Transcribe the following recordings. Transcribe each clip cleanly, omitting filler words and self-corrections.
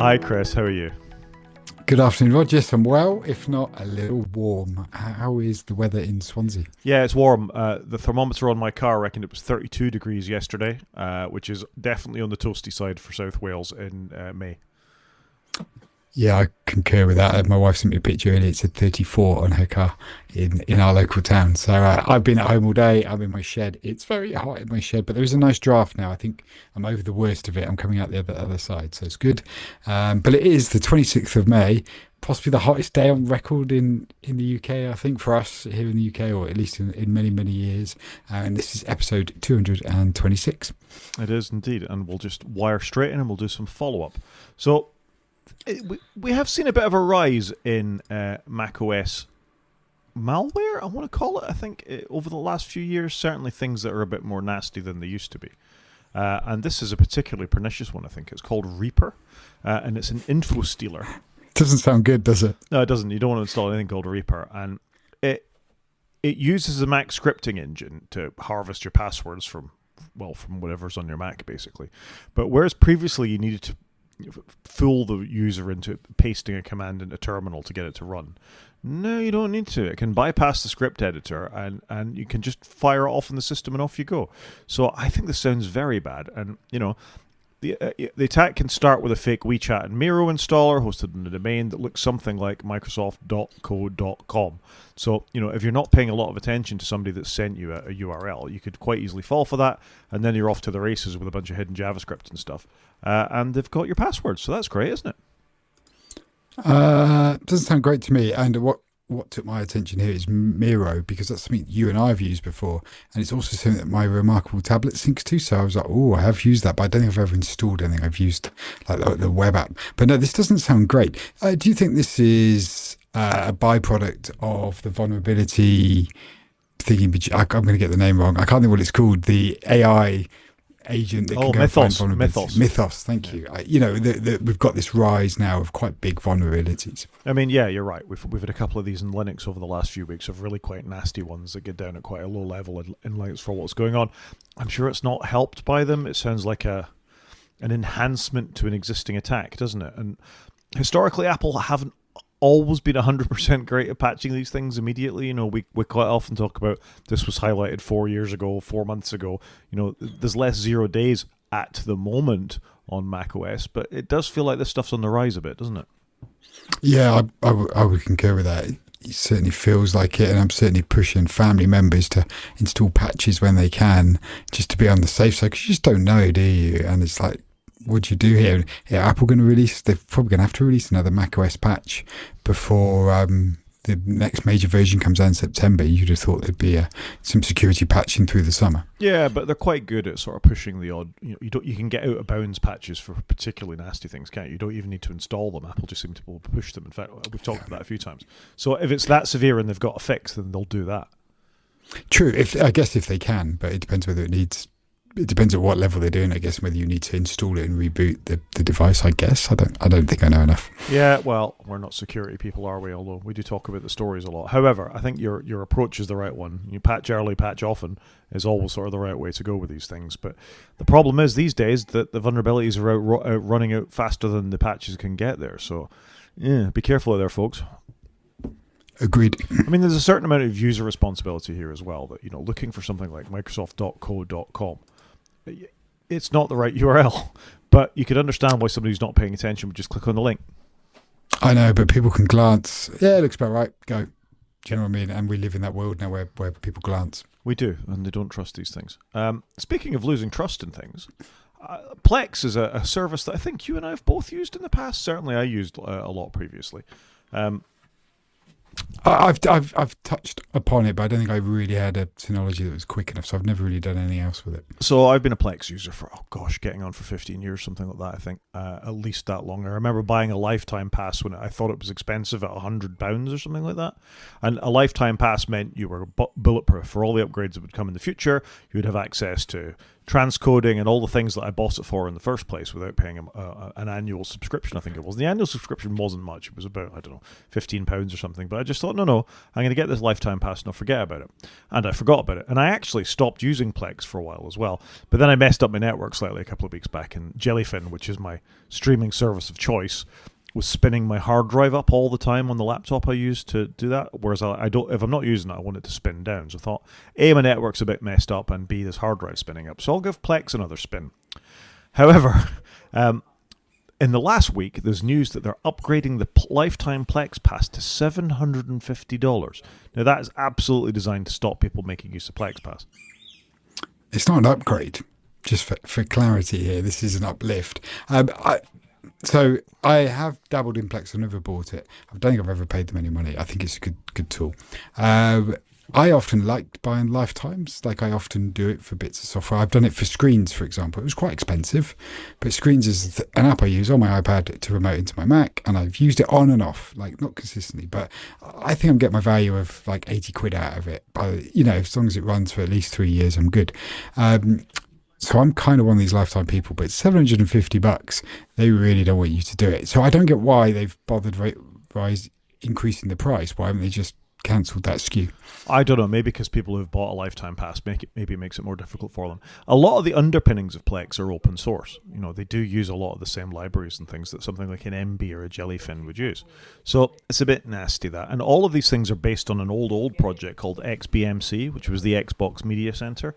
Hi, Chris. How are you? Good afternoon, Rod. Yes, I'm well, if not a little warm. How is the weather in Swansea? Yeah, it's warm. The thermometer on my car reckoned it was 32 degrees yesterday, which is definitely on the toasty side for South Wales in May. Yeah, I concur with that. My wife sent me a picture earlier. It said 34 on her car in our local town. So I've been at home all day. I'm in my shed. It's very hot in my shed, but there is a nice draft now. I think I'm over the worst of it. I'm coming out the other side, so it's good. But it is the 26th of May, possibly the hottest day on record in the UK, I think, for us here in the UK, or at least in many, many years. And this is episode 226. It is indeed, and we'll just wire straight in and we'll do some follow-up. So we have seen a bit of a rise in macOS malware, I want to call it. I think over the last few years, certainly things that are a bit more nasty than they used to be. And this is a particularly pernicious one, I think. It's called Reaper, and it's an info stealer. Doesn't sound good, does it? No, it doesn't. You don't want to install anything called Reaper. And it uses a Mac scripting engine to harvest your passwords from whatever's on your Mac, basically. But whereas previously you needed to fool the user into pasting a command into terminal to get it to run, no, you don't need to. It can bypass the script editor and you can just fire it off in the system and off you go. So I think this sounds very bad. And, the attack can start with a fake WeChat and Miro installer hosted in a domain that looks something like microsoft.co.com. So, if you're not paying a lot of attention to somebody that sent you a URL, you could quite easily fall for that, and then you're off to the races with a bunch of hidden JavaScript and stuff. And they've got your passwords, so that's great, isn't it? Doesn't sound great to me. And what took my attention here is Miro, because that's something you and I have used before, and it's also something that my remarkable tablet syncs to. So I was like, oh, I have used that, but I don't think I've ever installed anything. I've used like the web app, but no, this doesn't sound great. Do you think this is a byproduct of the vulnerability thinking? I'm going to get the name wrong. I can't think what it's called. The AI agent that can go Mythos. and find vulnerabilities. Mythos, thank you. We've got this rise now of quite big vulnerabilities. I mean, yeah, you're right. We've had a couple of these in Linux over the last few weeks of really quite nasty ones that get down at quite a low level in Linux for what's going on. I'm sure it's not helped by them. It sounds like an enhancement to an existing attack, doesn't it? And historically, Apple haven't always been 100% great at patching these things immediately. We quite often talk about this was highlighted 4 months ago. There's less 0 days at the moment on macOS, but it does feel like this stuff's on the rise a bit, doesn't it? Yeah, I would concur with that. It certainly feels like it, and I'm certainly pushing family members to install patches when they can, just to be on the safe side, because you just don't know, do you? And it's like, what do you do here? Yeah, Apple going to release? They're probably going to have to release another macOS patch before the next major version comes out in September. You'd have thought there'd be some security patching through the summer. Yeah, but they're quite good at sort of pushing the odd. You can get out of bounds patches for particularly nasty things, can't you? You don't even need to install them. Apple just seem to be able to push them. In fact, we've talked about that a few times. So if it's that severe and they've got a fix, then they'll do that. True. I guess if they can, but it depends whether it needs. It depends at what level they're doing, I guess, whether you need to install it and reboot the device, I guess. I don't think I know enough. Yeah, well, we're not security people, are we? Although we do talk about the stories a lot. However, I think your approach is the right one. You patch early, patch often is always sort of the right way to go with these things. But the problem is these days that the vulnerabilities are running out faster than the patches can get there. So, yeah, be careful out there, folks. Agreed. I mean, there's a certain amount of user responsibility here as well. That looking for something like Microsoft.co.com. It's not the right URL, but you could understand why somebody who's not paying attention would just click on the link. I know, but people can glance. Yeah, it looks about right. Go. Do you know what I mean? And we live in that world now where people glance. We do, and they don't trust these things. Speaking of losing trust in things, Plex is a service that I think you and I have both used in the past. Certainly I used a lot previously. I've touched upon it, but I don't think I really had a Synology that was quick enough, so I've never really done anything else with it. So I've been a Plex user for, getting on for 15 years, something like that, I think. At least that long. I remember buying a lifetime pass when I thought it was expensive at £100 or something like that. And a lifetime pass meant you were bulletproof for all the upgrades that would come in the future. You would have access to transcoding and all the things that I bought it for in the first place without paying an annual subscription, I think it was. The annual subscription wasn't much. It was about, I don't know, £15 or something. But I just thought, no, I'm going to get this lifetime pass and I'll forget about it. And I forgot about it. And I actually stopped using Plex for a while as well. But then I messed up my network slightly a couple of weeks back, and Jellyfin, which is my streaming service of choice, was spinning my hard drive up all the time on the laptop I use to do that. Whereas I don't, if I'm not using it, I want it to spin down. So I thought, A, my network's a bit messed up, and B, this hard drive spinning up. So I'll give Plex another spin. However, in the last week, there's news that they're upgrading the lifetime Plex pass to $750. Now that is absolutely designed to stop people making use of Plex pass. It's not an upgrade. Just for clarity here, this is an uplift. So I have dabbled in Plex. I've never bought it. I don't think I've ever paid them any money. I think it's a good tool. I often liked buying lifetimes. Like, I often do it for bits of software. I've done it for Screens, for example. It was quite expensive, but Screens is an app I use on my iPad to remote into my Mac, and I've used it on and off, like not consistently, but I think I'm getting my value of like 80 quid out of it. As long as it runs for at least 3 years, I'm good. So I'm kind of one of these lifetime people, but it's $750. They really don't want you to do it. So I don't get why they've bothered increasing the price. Why haven't they just cancelled that SKU? I don't know. Maybe because people who've bought a lifetime pass maybe makes it more difficult for them. A lot of the underpinnings of Plex are open source. They do use a lot of the same libraries and things that something like an MB or a Jellyfin would use. So it's a bit nasty, that. And all of these things are based on an old project called XBMC, which was the Xbox Media Center.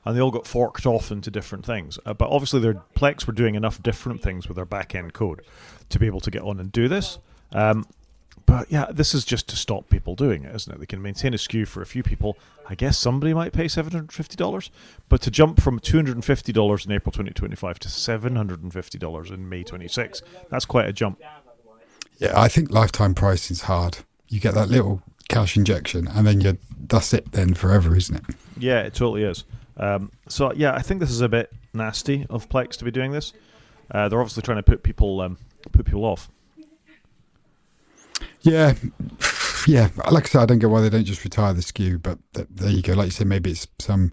And they all got forked off into different things. But obviously, Plex were doing enough different things with their back-end code to be able to get on and do this. But yeah, this is just to stop people doing it, isn't it? They can maintain a SKU for a few people. I guess somebody might pay $750. But to jump from $250 in April 2025 to $750 in May 26, that's quite a jump. Yeah, I think lifetime pricing is hard. You get that little cash injection, and then that's it then forever, isn't it? Yeah, it totally is. So yeah, I think this is a bit nasty of Plex to be doing this. They're obviously trying to put people off. Yeah. Like I said, I don't get why they don't just retire the SKU, but there you go. Like you said, maybe it's some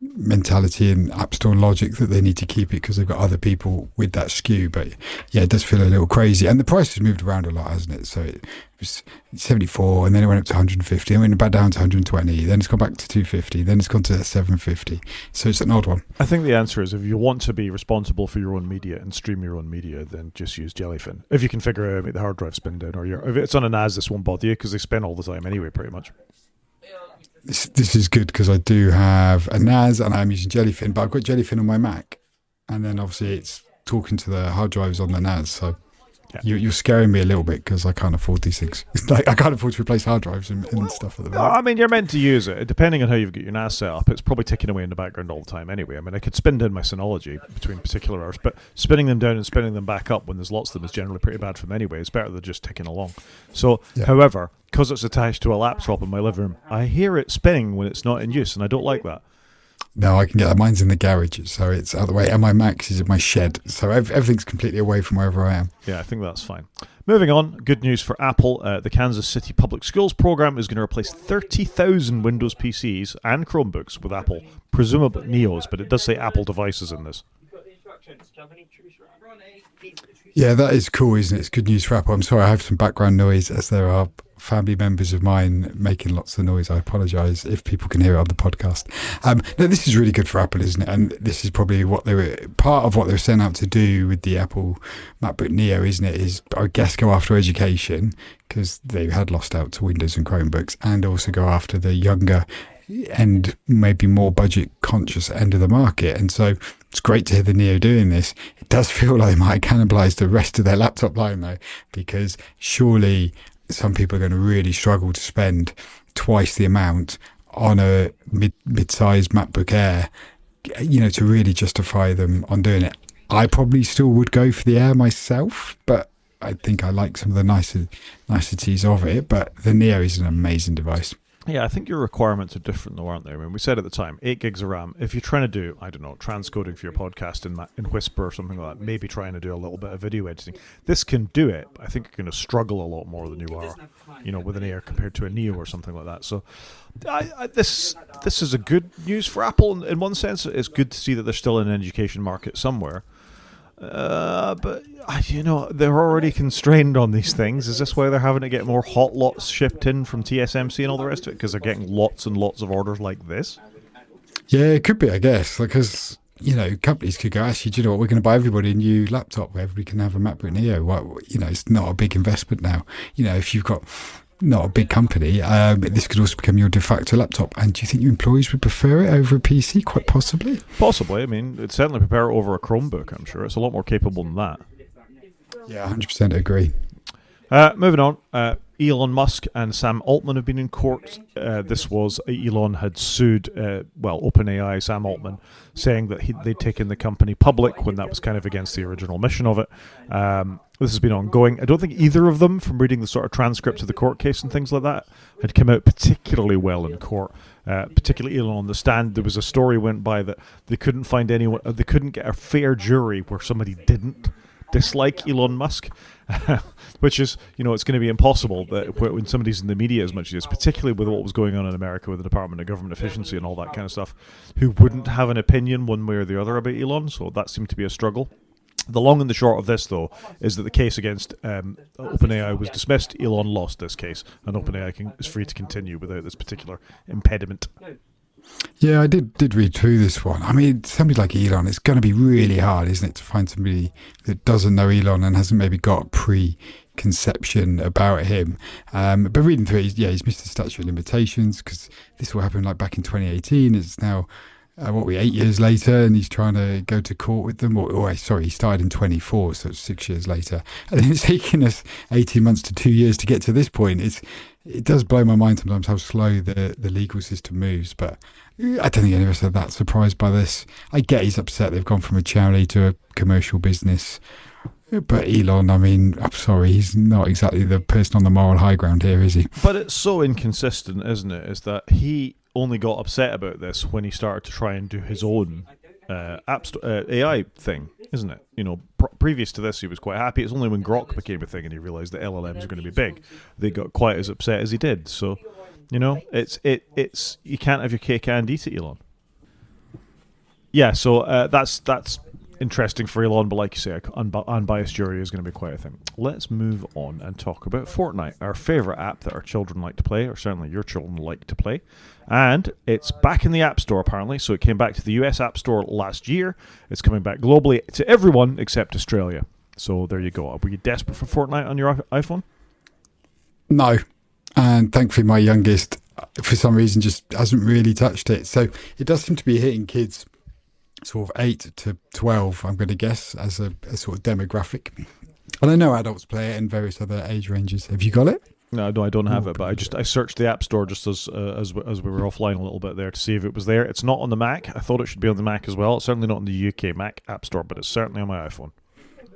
mentality in App Store logic that they need to keep it because they've got other people with that SKU. But yeah, it does feel a little crazy, and the price has moved around a lot, hasn't it? So it was 74, and then it went up to 150, and went back down to 120, then it's gone back to 250, then it's gone to 750. So it's an odd one. I think the answer is, if you want to be responsible for your own media and stream your own media, then just use Jellyfin. If you can figure out how to make the hard drive spin down, or if it's on a NAS, this won't bother you because they spin all the time anyway, pretty much. This is good because I do have a NAS and I'm using Jellyfin, but I've got Jellyfin on my Mac, and then obviously it's talking to the hard drives on the NAS. So yeah. You're scaring me a little bit because I can't afford these things. Like, I can't afford to replace hard drives and stuff at the moment. I mean, you're meant to use it. Depending on how you've got your NAS set up, it's probably ticking away in the background all the time anyway. I mean, I could spin down my Synology between particular hours, but spinning them down and spinning them back up when there's lots of them is generally pretty bad for them anyway. It's better than just ticking along. So, However, because it's attached to a laptop in my living room, I hear it spinning when it's not in use, and I don't like that. No, I can get that. Mine's in the garage, so it's out of the way. And my Mac is in my shed, so everything's completely away from wherever I am. Yeah, I think that's fine. Moving on, good news for Apple. The Kansas City Public Schools program is going to replace 30,000 Windows PCs and Chromebooks with Apple, presumably Neos, but it does say Apple devices in this. Yeah, that is cool, isn't it? It's good news for Apple. I'm sorry, I have some background noise as there are family members of mine making lots of noise. I apologise if people can hear it on the podcast. No, this is really good for Apple, isn't it? And this is probably part of what they were setting out to do with the Apple MacBook Neo, isn't it? Is, I guess, go after education because they had lost out to Windows and Chromebooks, and also go after the younger and maybe more budget conscious end of the market. And so it's great to hear the Neo doing this. It does feel like they might cannibalise the rest of their laptop line though, because surely some people are going to really struggle to spend twice the amount on a mid-sized MacBook Air, to really justify them on doing it. I probably still would go for the Air myself, but I think I like some of the niceties of it. But the Neo is an amazing device. Yeah, I think your requirements are different, though, aren't they? I mean, we said at the time, 8 gigs of RAM. If you're trying to do, I don't know, transcoding for your podcast in Whisper or something like that, maybe trying to do a little bit of video editing, this can do it. But I think you're going to struggle a lot more than you are, with an Air compared to a Neo or something like that. So, this is a good news for Apple in one sense. It's good to see that they're still in an education market somewhere. But they're already constrained on these things. Is this why they're having to get more hot lots shipped in from TSMC and all the rest of it? Because they're getting lots and lots of orders like this? Yeah, it could be, I guess, because companies could go, actually, do you know what? We're going to buy everybody a new laptop where everybody can have a MacBook Neo. Well, it's not a big investment now. If you've got not a big company, this could also become your de facto laptop. And do you think your employees would prefer it over a PC? Quite possibly. Possibly. I mean, it'd certainly prepare it over a Chromebook, I'm sure. It's a lot more capable than that. Yeah, 100% agree. Moving on, Elon Musk and Sam Altman have been in court. This was Elon had sued, OpenAI, Sam Altman, saying that they'd taken the company public when that was kind of against the original mission of it. This has been ongoing. I don't think either of them, from reading the sort of transcripts of the court case and things like that, had come out particularly well in court. Particularly Elon on the stand. There was a story went by that they couldn't find anyone, they couldn't get a fair jury where somebody didn't dislike Elon Musk, which is, it's going to be impossible that when somebody's in the media as much as this, particularly with what was going on in America with the Department of Government Efficiency and all that kind of stuff, who wouldn't have an opinion one way or the other about Elon. So that seemed to be a struggle. The long and the short of this, though, is that the case against OpenAI was dismissed. Elon lost this case, and OpenAI is free to continue without this particular impediment. Yeah, I did read through this one. I mean, somebody like Elon, it's going to be really hard, isn't it, to find somebody that doesn't know Elon and hasn't maybe got a preconception about him. But reading through it, he's missed the statute of limitations because this will happen like back in 2018. It's now 8 years later, and he's trying to go to court with them. He started in 24, so it's 6 years later, and then it's taken us 18 months to 2 years to get to this point. It does blow my mind sometimes how slow the legal system moves, but I don't think any of us are that surprised by this. I get he's upset they've gone from a charity to a commercial business, but Elon, I mean, I'm sorry, he's not exactly the person on the moral high ground here, is he? But it's so inconsistent, isn't it? Is that he only got upset about this when he started to try and do his own AI thing, isn't it? Previous to this, he was quite happy. It's only when Grok became a thing and he realised that LLMs are going to be big, they got quite as upset as he did. So, it's you can't have your cake and eat it, Elon. Yeah, so that's interesting for Elon, but like you say, unbiased jury is going to be quite a thing. Let's move on and talk about Fortnite, our favourite app that our children like to play, or certainly your children like to play. And it's back in the App Store, apparently. So it came back to the US App Store last year. It's coming back globally to everyone except Australia. So there you go. Were you desperate for Fortnite on your iPhone? No. And thankfully my youngest, for some reason, just hasn't really touched it. So it does seem to be hitting kids sort of 8 to 12, I'm going to guess, as a sort of demographic. And I know adults play it in various other age ranges. Have you got it? No, I don't have it, but I searched the App Store just as we were offline a little bit there to see if it was there. It's not on the Mac. I thought it should be on the Mac as well. It's certainly not on the UK Mac App Store, but it's certainly on my iPhone.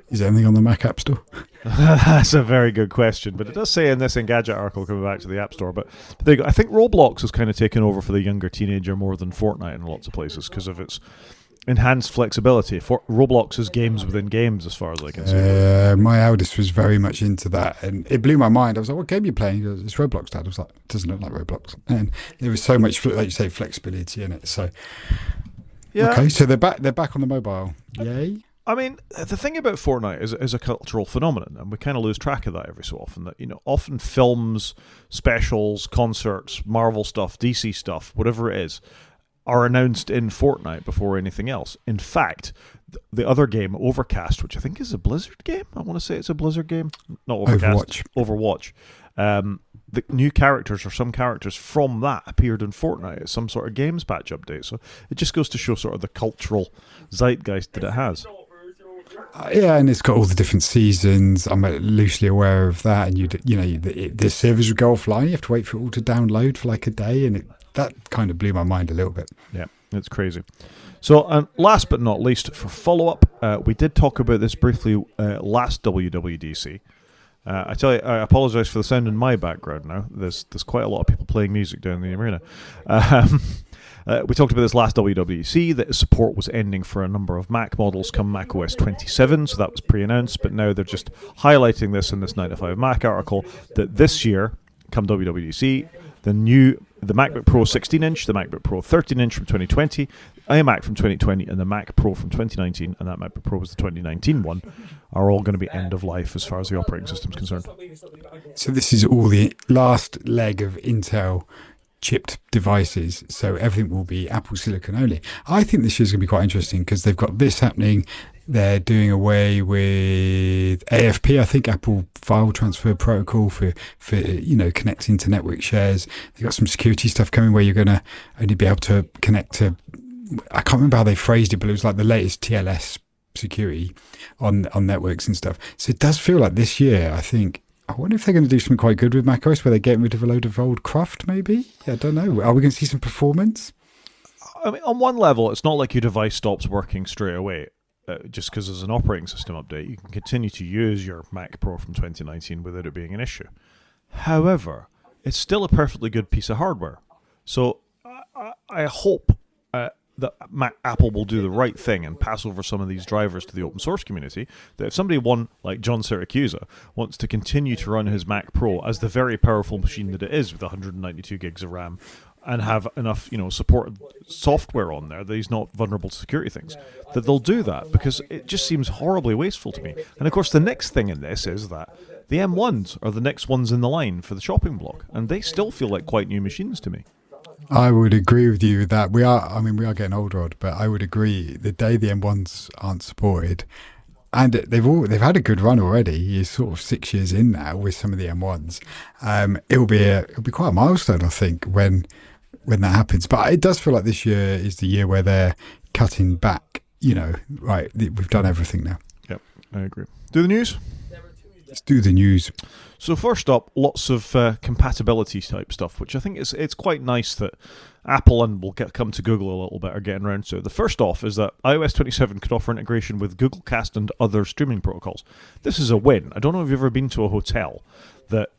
Is there anything on the Mac App Store? That's a very good question, but it does say in this Engadget article coming back to the App Store. But there you go. I think Roblox has kind of taken over for the younger teenager more than Fortnite in lots of places because of its enhanced flexibility. Roblox is games within games, as far as I can see. My eldest was very much into that, and it blew my mind. I was like, "What game are you playing?" He goes, "It's Roblox, Dad." I was like, "It doesn't look like Roblox," and there was so much, like you say, flexibility in it. So, yeah. Okay, so they're back on the mobile. Yay! I mean, the thing about Fortnite is a cultural phenomenon, and we kind of lose track of that every so often. That often films, specials, concerts, Marvel stuff, DC stuff, whatever it is, are announced in Fortnite before anything else. In fact, the other game, Overcast, which I think is a Blizzard game. I want to say it's a Blizzard game. Not Overcast. Overwatch. The new characters or some characters from that appeared in Fortnite as some sort of games patch update. So it just goes to show sort of the cultural zeitgeist that it has. Yeah, and it's got all the different seasons. I'm loosely aware of that. And the servers would go offline. You have to wait for it all to download for like a day, and that kind of blew my mind a little bit. Yeah, it's crazy. So, last but not least, for follow-up, we did talk about this briefly last WWDC. I tell you, I apologise for the sound in my background now. There's quite a lot of people playing music down in the arena. Um, we talked about this last WWDC, that support was ending for a number of Mac models come Mac OS 27, so that was pre-announced, but now they're just highlighting this in this 9 to 5 Mac article, that this year, come WWDC, the MacBook Pro 16-inch, the MacBook Pro 13-inch from 2020, iMac from 2020, and the Mac Pro from 2019, and that MacBook Pro was the 2019 one, are all going to be end of life as far as the operating system is concerned. So this is all the last leg of Intel chipped devices, so everything will be Apple Silicon only. I think this year's going to be quite interesting because they've got this happening. They're doing away with AFP, I think, Apple File Transfer Protocol for connecting to network shares. They've got some security stuff coming where you're going to only be able to connect to, I can't remember how they phrased it, but it was like the latest TLS security on networks and stuff. So it does feel like this year, I wonder if they're going to do something quite good with macOS where they're getting rid of a load of old cruft, maybe? Yeah, I don't know. Are we going to see some performance? I mean, on one level, it's not like your device stops working straight away. Just because there's an operating system update, you can continue to use your Mac Pro from 2019 without it being an issue. However, it's still a perfectly good piece of hardware. So I hope that Apple will do the right thing and pass over some of these drivers to the open source community, that if somebody like John Siracusa wants to continue to run his Mac Pro as the very powerful machine that it is with 192 gigs of RAM and have enough, supported software on there that he's not vulnerable to security things, that they'll do that, because it just seems horribly wasteful to me. And of course, the next thing in this is that the M1s are the next ones in the line for the chopping block, and they still feel like quite new machines to me. I would agree with you that we are getting old, Rod, but I would agree the day the M1s aren't supported, and they've had a good run already. You're sort of 6 years in now with some of the M1s. It'll be quite a milestone, I think, when that happens. But it does feel like this year is the year where they're cutting back. Right? We've done everything now. Yep, I agree. Do the news. Let's do the news. So first up, lots of compatibility type stuff, which I think it's quite nice that Apple, and we'll come to Google a little bit, are getting around to. The first off is that iOS 27 could offer integration with Google Cast and other streaming protocols. This is a win. I don't know if you've ever been to a hotel that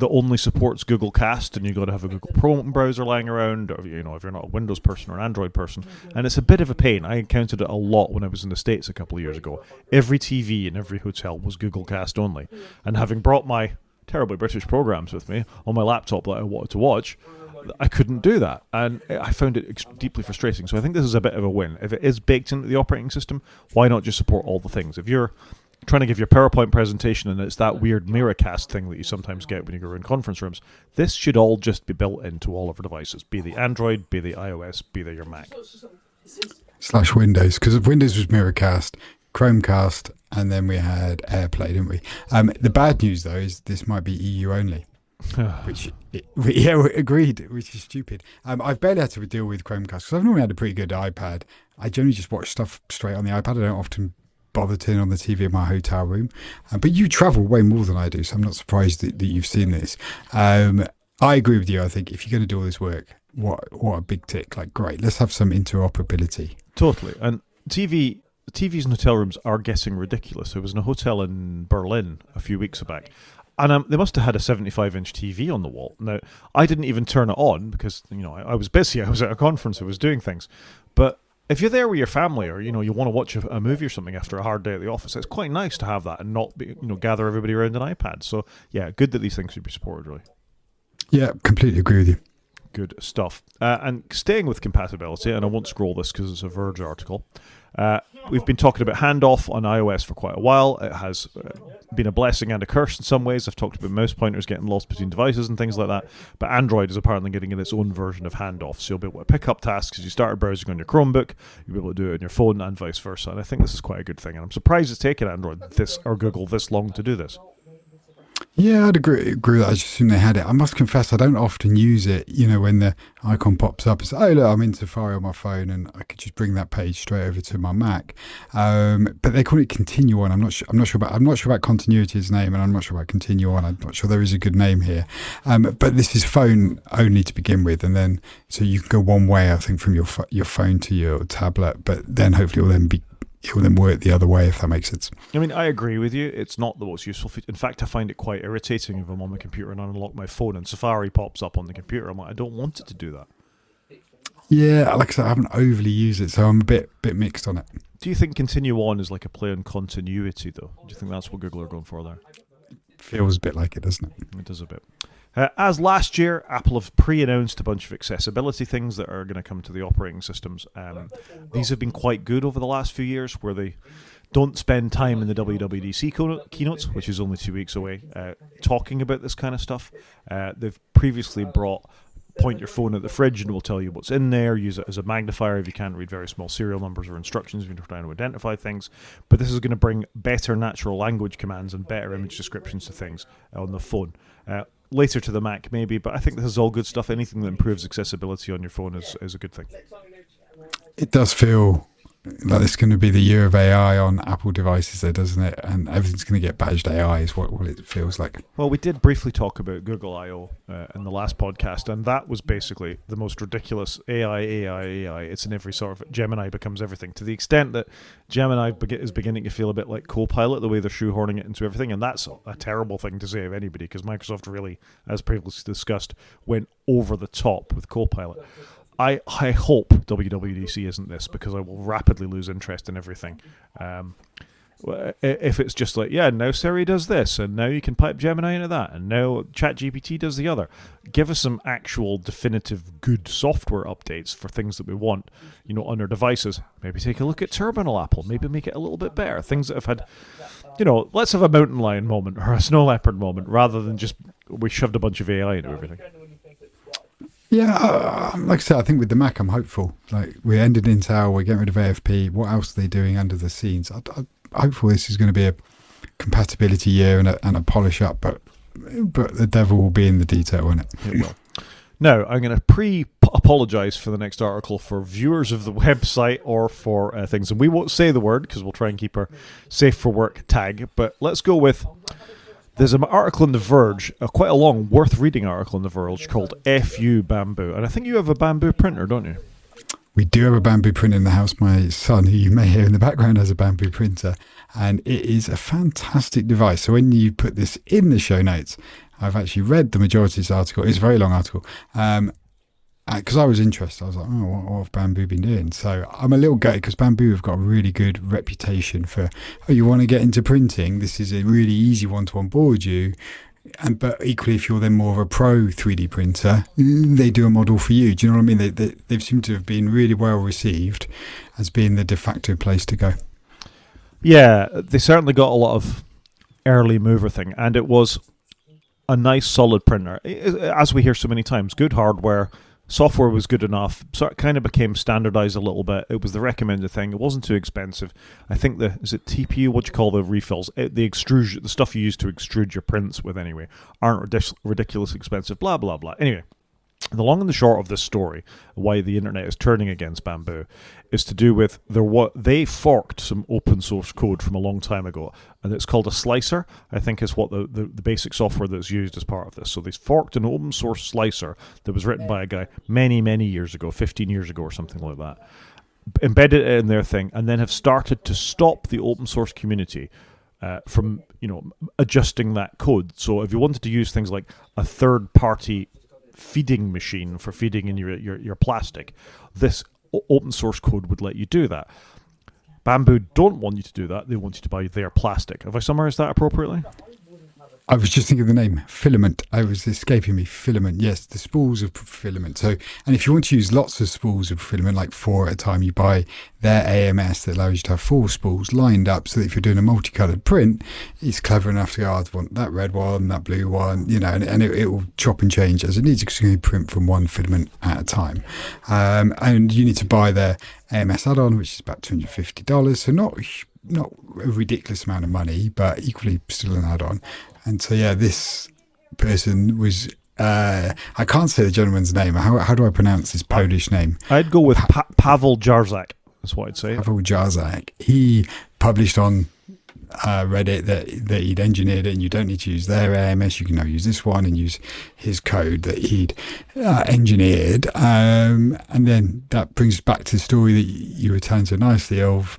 only supports Google Cast, and you've got to have a Google Chrome browser lying around, or if you're not a Windows person or an Android person, and it's a bit of a pain. I encountered it a lot when I was in the States a couple of years ago. Every TV in every hotel was Google Cast only, and having brought my terribly British programs with me on my laptop that I wanted to watch, I couldn't do that, and I found it deeply frustrating. So I think this is a bit of a win. If it is baked into the operating system, why not just support all the things? If you're trying to give your PowerPoint presentation and it's that weird Miracast thing that you sometimes get when you go in conference rooms, this should all just be built into all of our devices, be they Android, be they iOS, be they your Mac. / Windows, because Windows was Miracast, Chromecast, and then we had AirPlay, didn't we? The bad news, though, is this might be EU only. Agreed, which is stupid. I've barely had to deal with Chromecast because I've normally had a pretty good iPad. I generally just watch stuff straight on the iPad. I don't often bother turning on the TV in my hotel room. But you travel way more than I do, so I'm not surprised that you've seen this. I agree with you. I think if you're going to do all this work, what a big tick. Like, great, let's have some interoperability. Totally. And TVs in hotel rooms are getting ridiculous. I was in a hotel in Berlin a few weeks back, and they must have had a 75-inch TV on the wall. Now, I didn't even turn it on because, I was busy. I was at a conference. I was doing things. But if you're there with your family, or, you want to watch a movie or something after a hard day at the office, it's quite nice to have that and not gather everybody around an iPad. So, yeah, good that these things should be supported, really. Yeah, completely agree with you. Good stuff. And staying with compatibility, and I won't scroll this because it's a Verge article, we've been talking about handoff on iOS for quite a while. It has been a blessing and a curse in some ways. I've talked about mouse pointers getting lost between devices and things like that, but Android is apparently getting its own version of handoff, so you'll be able to pick up tasks as you started browsing on your Chromebook, you'll be able to do it on your phone and vice versa, and I think this is quite a good thing, and I'm surprised it's taken Android or Google this long to do this. Yeah, I'd agree with that. I just assume they had it. I must confess, I don't often use it. When the icon pops up, it's, oh, look, I'm in Safari on my phone, and I could just bring that page straight over to my Mac. But they call it Continue On. I'm not sure about Continuity's name, and I'm not sure about Continue On. I'm not sure there is a good name here. But this is phone only to begin with, and then so you can go one way, I think, from your phone to your tablet. But then hopefully it will then be will then work the other way, if that makes sense. I mean, I agree with you. It's not the most useful feature. In fact, I find it quite irritating if I'm on my computer and I unlock my phone and Safari pops up on the computer. I'm like, I don't want it to do that. Yeah, like I said, I haven't overly used it, so I'm a bit mixed on it. Do you think continue on is like a play on continuity, though? Do you think that's what Google are going for there? Feels a bit like it, doesn't it? It does a bit. As last year, Apple have pre-announced a bunch of accessibility things that are going to come to the operating systems. These have been quite good over the last few years, where they don't spend time in the WWDC keynotes, which is only 2 weeks away, talking about this kind of stuff. They've previously brought point your phone at the fridge and it will tell you what's in there. Use it as a magnifier if you can't read very small serial numbers or instructions if you're trying to identify things. But this is going to bring better natural language commands and better image descriptions to things on the phone. Later to the Mac maybe, but I think this is all good stuff. Anything that improves accessibility on your phone is a good thing. It does feel like it's going to be the year of AI on Apple devices there, doesn't it? And everything's going to get badged AI is what it feels like. Well, we did briefly talk about Google I.O. In the last podcast, and that was basically the most ridiculous AI. It's in every sort of Gemini becomes everything, to the extent that Gemini is beginning to feel a bit like Copilot, the way they're shoehorning it into everything, and that's a terrible thing to say of anybody, because Microsoft really, as previously discussed, went over the top with Copilot. I hope WWDC isn't this, because I will rapidly lose interest in everything. If it's just like, yeah, now Siri does this, and now you can pipe Gemini into that, and now ChatGPT does the other. Give us some actual definitive good software updates for things that we want, on our devices. Maybe take a look at Terminal Apple. Maybe make it a little bit better. Things that have had, let's have a mountain lion moment or a snow leopard moment, rather than just we shoved a bunch of AI into everything. Yeah, like I said, I think with the Mac, I'm hopeful. Like, we're ending Intel, we're getting rid of AFP. What else are they doing under the scenes? I'm hopeful this is going to be a compatibility year and a polish up, but the devil will be in the detail, won't it? It will. Now, I'm going to apologise for the next article for viewers of the website or for things. And we won't say the word because we'll try and keep our safe for work tag. But let's go with... There's an article in The Verge, quite a long, worth reading article in The Verge called FU Bamboo. And I think you have a bamboo printer, don't you? We do have a bamboo printer in the house. My son, who you may hear in the background, has a bamboo printer. And it is a fantastic device. So when you put this in the show notes, I've actually read the majority of this article. It's a very long article. Because I was interested. I was like, what have Bamboo been doing? So I'm a little gutted because Bamboo have got a really good reputation for, you want to get into printing? This is a really easy one to onboard you. But equally, if you're then more of a pro 3D printer, they do a model for you. Do you know what I mean? They've seemed to have been really well received as being the de facto place to go. Yeah, they certainly got a lot of early mover thing. And it was a nice, solid printer. As we hear so many times, good hardware. Software was good enough, so it kind of became standardized a little bit. It was the recommended thing. It wasn't too expensive. I think is it TPU? What do you call the refills? The extrusion, the stuff you use to extrude your prints with anyway, aren't ridiculously expensive. Blah blah blah. Anyway, the long and the short of this story, why the internet is turning against Bamboo, is to do with they forked some open source code from a long time ago, and it's called a slicer. I think is what the basic software that's used as part of this. So they forked an open source slicer that was written by a guy many years ago, 15 years ago or something like that, embedded it in their thing, and then have started to stop the open source community from adjusting that code. So if you wanted to use things like a third party feeding machine for feeding in your plastic, this open source code would let you do that. Bamboo don't want you to do that. They want you to buy their plastic. Have I summarized that appropriately? I was just thinking of the name, filament. I was escaping me, filament. Yes, the spools of filament. So, and if you want to use lots of spools of filament, like 4 at a time, you buy their AMS that allows you to have 4 spools lined up so that if you're doing a multicolored print, it's clever enough to go, I want that red one, that blue one, and it will chop and change as it needs to print from one filament at a time. And you need to buy their AMS add-on, which is about $250. So not a ridiculous amount of money, but equally still an add-on. And so, yeah, this person was, I can't say the gentleman's name. How do I pronounce his Polish name? I'd go with Pavel Jarzak. That's what I'd say. Pavel Jarzak. He published on Reddit that he'd engineered it, and you don't need to use their AMS. You can now use this one and use his code that he'd engineered. And then that brings us back to the story that you were telling so nicely of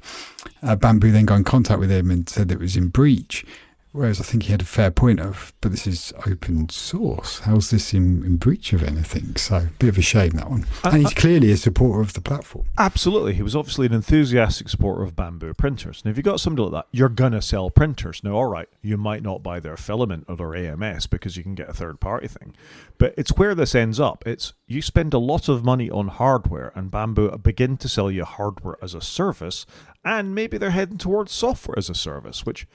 Bamboo then got in contact with him and said it was in breach. Whereas I think he had a fair point of, but this is open source. How's this in breach of anything? So, a bit of a shame, that one. And he's clearly a supporter of the platform. Absolutely. He was obviously an enthusiastic supporter of Bamboo printers. And if you've got somebody like that, you're going to sell printers. Now, all right, you might not buy their filament or their AMS because you can get a third-party thing. But it's where this ends up. It's you spend a lot of money on hardware, and Bamboo begin to sell you hardware as a service, and maybe they're heading towards software as a service, which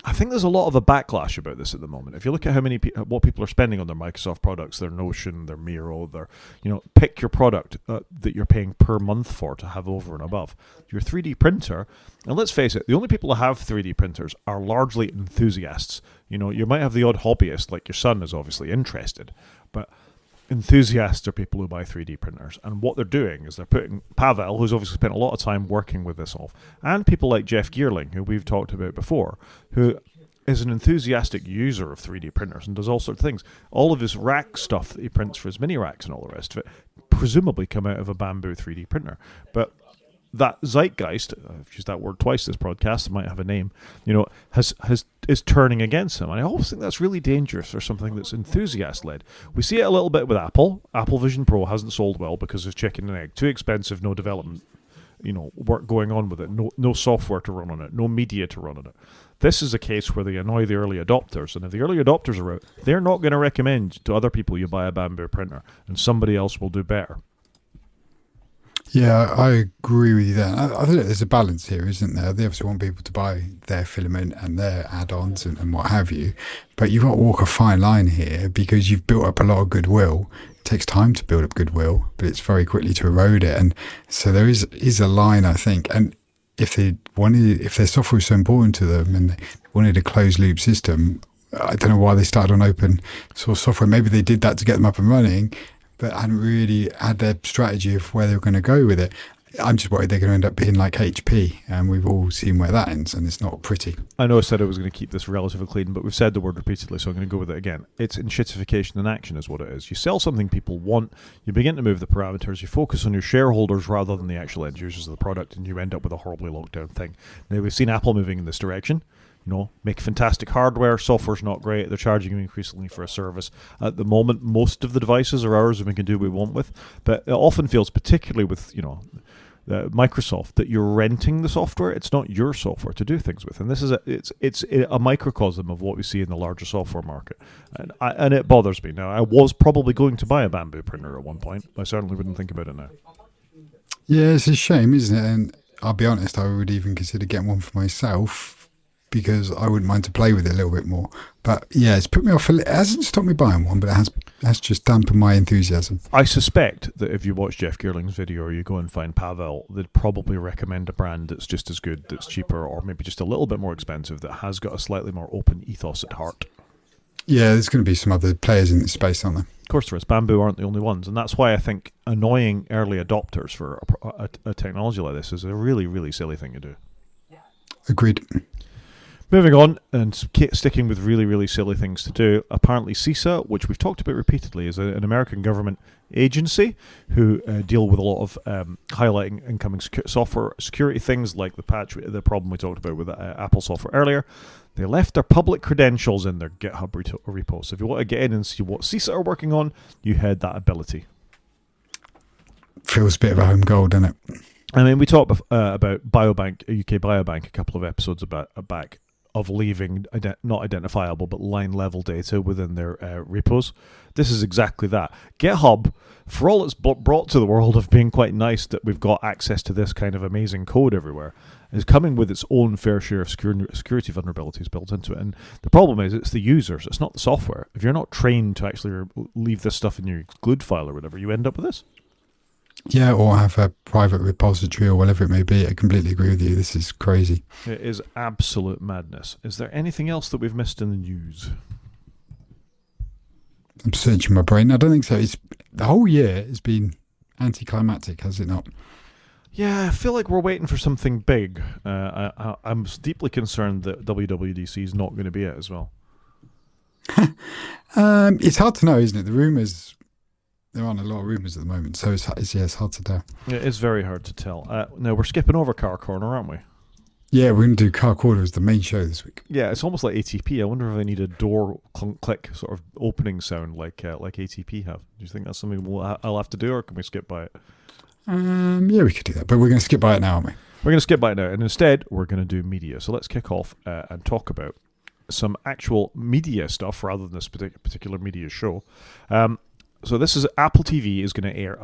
I think there's a lot of a backlash about this at the moment. If you look at how many what people are spending on their Microsoft products, their Notion, their Miro, their pick your product that you're paying per month for to have over and above your 3D printer. And let's face it, the only people who have 3D printers are largely enthusiasts. You might have the odd hobbyist, like your son is obviously interested, but enthusiasts are people who buy 3D printers, and what they're doing is they're putting Pavel, who's obviously spent a lot of time working with this off, and people like Jeff Geerling, who we've talked about before, who is an enthusiastic user of 3D printers and does all sorts of things. All of his rack stuff that he prints for his mini racks and all the rest of it presumably come out of a Bamboo 3D printer. But that Zeitgeist, I've used that word twice this broadcast, it might have a name, is turning against him. And I always think that's really dangerous for something that's enthusiast-led. We see it a little bit with Apple. Apple Vision Pro hasn't sold well because of chicken and egg. Too expensive, no development, work going on with it, no software to run on it, no media to run on it. This is a case where they annoy the early adopters, and if the early adopters are out, they're not going to recommend to other people you buy a Bamboo printer, and somebody else will do better. Yeah, I agree with you there. I think there's a balance here, isn't there? They obviously want people to buy their filament and their add-ons and what have you, but you've got to walk a fine line here because you've built up a lot of goodwill. It takes time to build up goodwill, but it's very quickly to erode it, and so there is a line, I think. And if their software is so important to them and they wanted a closed-loop system, I don't know why they started on open source software. Maybe they did that to get them up and running, but hadn't really had their strategy of where they were going to go with it. I'm just worried they're going to end up being like HP, and we've all seen where that ends, and it's not pretty. I know I said I was going to keep this relatively clean, but we've said the word repeatedly, so I'm going to go with it again. It's enshittification in action is what it is. You sell something people want, you begin to move the parameters, you focus on your shareholders rather than the actual end users of the product, and you end up with a horribly locked down thing. Now, we've seen Apple moving in this direction. Make fantastic hardware, software's not great, they're charging you increasingly for a service. At the moment, most of the devices are ours and we can do what we want with, but it often feels, particularly with, Microsoft, that you're renting the software. It's not your software to do things with, and this is it's a microcosm of what we see in the larger software market, and it bothers me. Now, I was probably going to buy a Bamboo printer at one point. I certainly wouldn't think about it now. Yeah, it's a shame, isn't it? And I'll be honest, I would even consider getting one for myself, because I wouldn't mind to play with it a little bit more. But yeah, it's put me off. It hasn't stopped me buying one, but it has just dampened my enthusiasm. I suspect that if you watch Jeff Geerling's video or you go and find Pavel, they'd probably recommend a brand that's just as good, that's cheaper, or maybe just a little bit more expensive, that has got a slightly more open ethos at heart. Yeah, there's going to be some other players in this space, aren't there? Of course there is. Bamboo aren't the only ones, and that's why I think annoying early adopters for a technology like this is a really, really silly thing to do. Agreed. Moving on, and sticking with really, really silly things to do, apparently CISA, which we've talked about repeatedly, is an American government agency who deal with a lot of highlighting incoming software security things like the problem we talked about with Apple software earlier. They left their public credentials in their GitHub repo. So if you want to get in and see what CISA are working on, you had that ability. Feels a bit of a home goal, doesn't it? I mean, we talked about Biobank, UK Biobank, a couple of episodes back, of leaving not identifiable but line level data within their repos. This is exactly that. GitHub, for all it's brought to the world of being quite nice that we've got access to this kind of amazing code everywhere, is coming with its own fair share of security vulnerabilities built into it. And the problem is it's the users, it's not the software. If you're not trained to actually leave this stuff in your GLUD file or whatever, you end up with this. Yeah, or have a private repository or whatever it may be. I completely agree with you. This is crazy. It is absolute madness. Is there anything else that we've missed in the news? I'm searching my brain. I don't think so. The whole year has been anticlimactic, has it not? Yeah, I feel like we're waiting for something big. I'm deeply concerned that WWDC is not going to be it as well. It's hard to know, isn't it? The rumours... There aren't a lot of rumours at the moment, so it's hard to tell. It is very hard to tell. Now, we're skipping over Car Corner, aren't we? Yeah, we're going to do Car Quarter as the main show this week. Yeah, it's almost like ATP. I wonder if I need a door clunk click sort of opening sound like ATP have. Do you think that's something I'll have to do, or can we skip by it? Yeah, we could do that, but we're going to skip by it now, aren't we? We're going to skip by it now, and instead we're going to do media. So let's kick off and talk about some actual media stuff rather than this particular media show. So this is Apple TV is going to air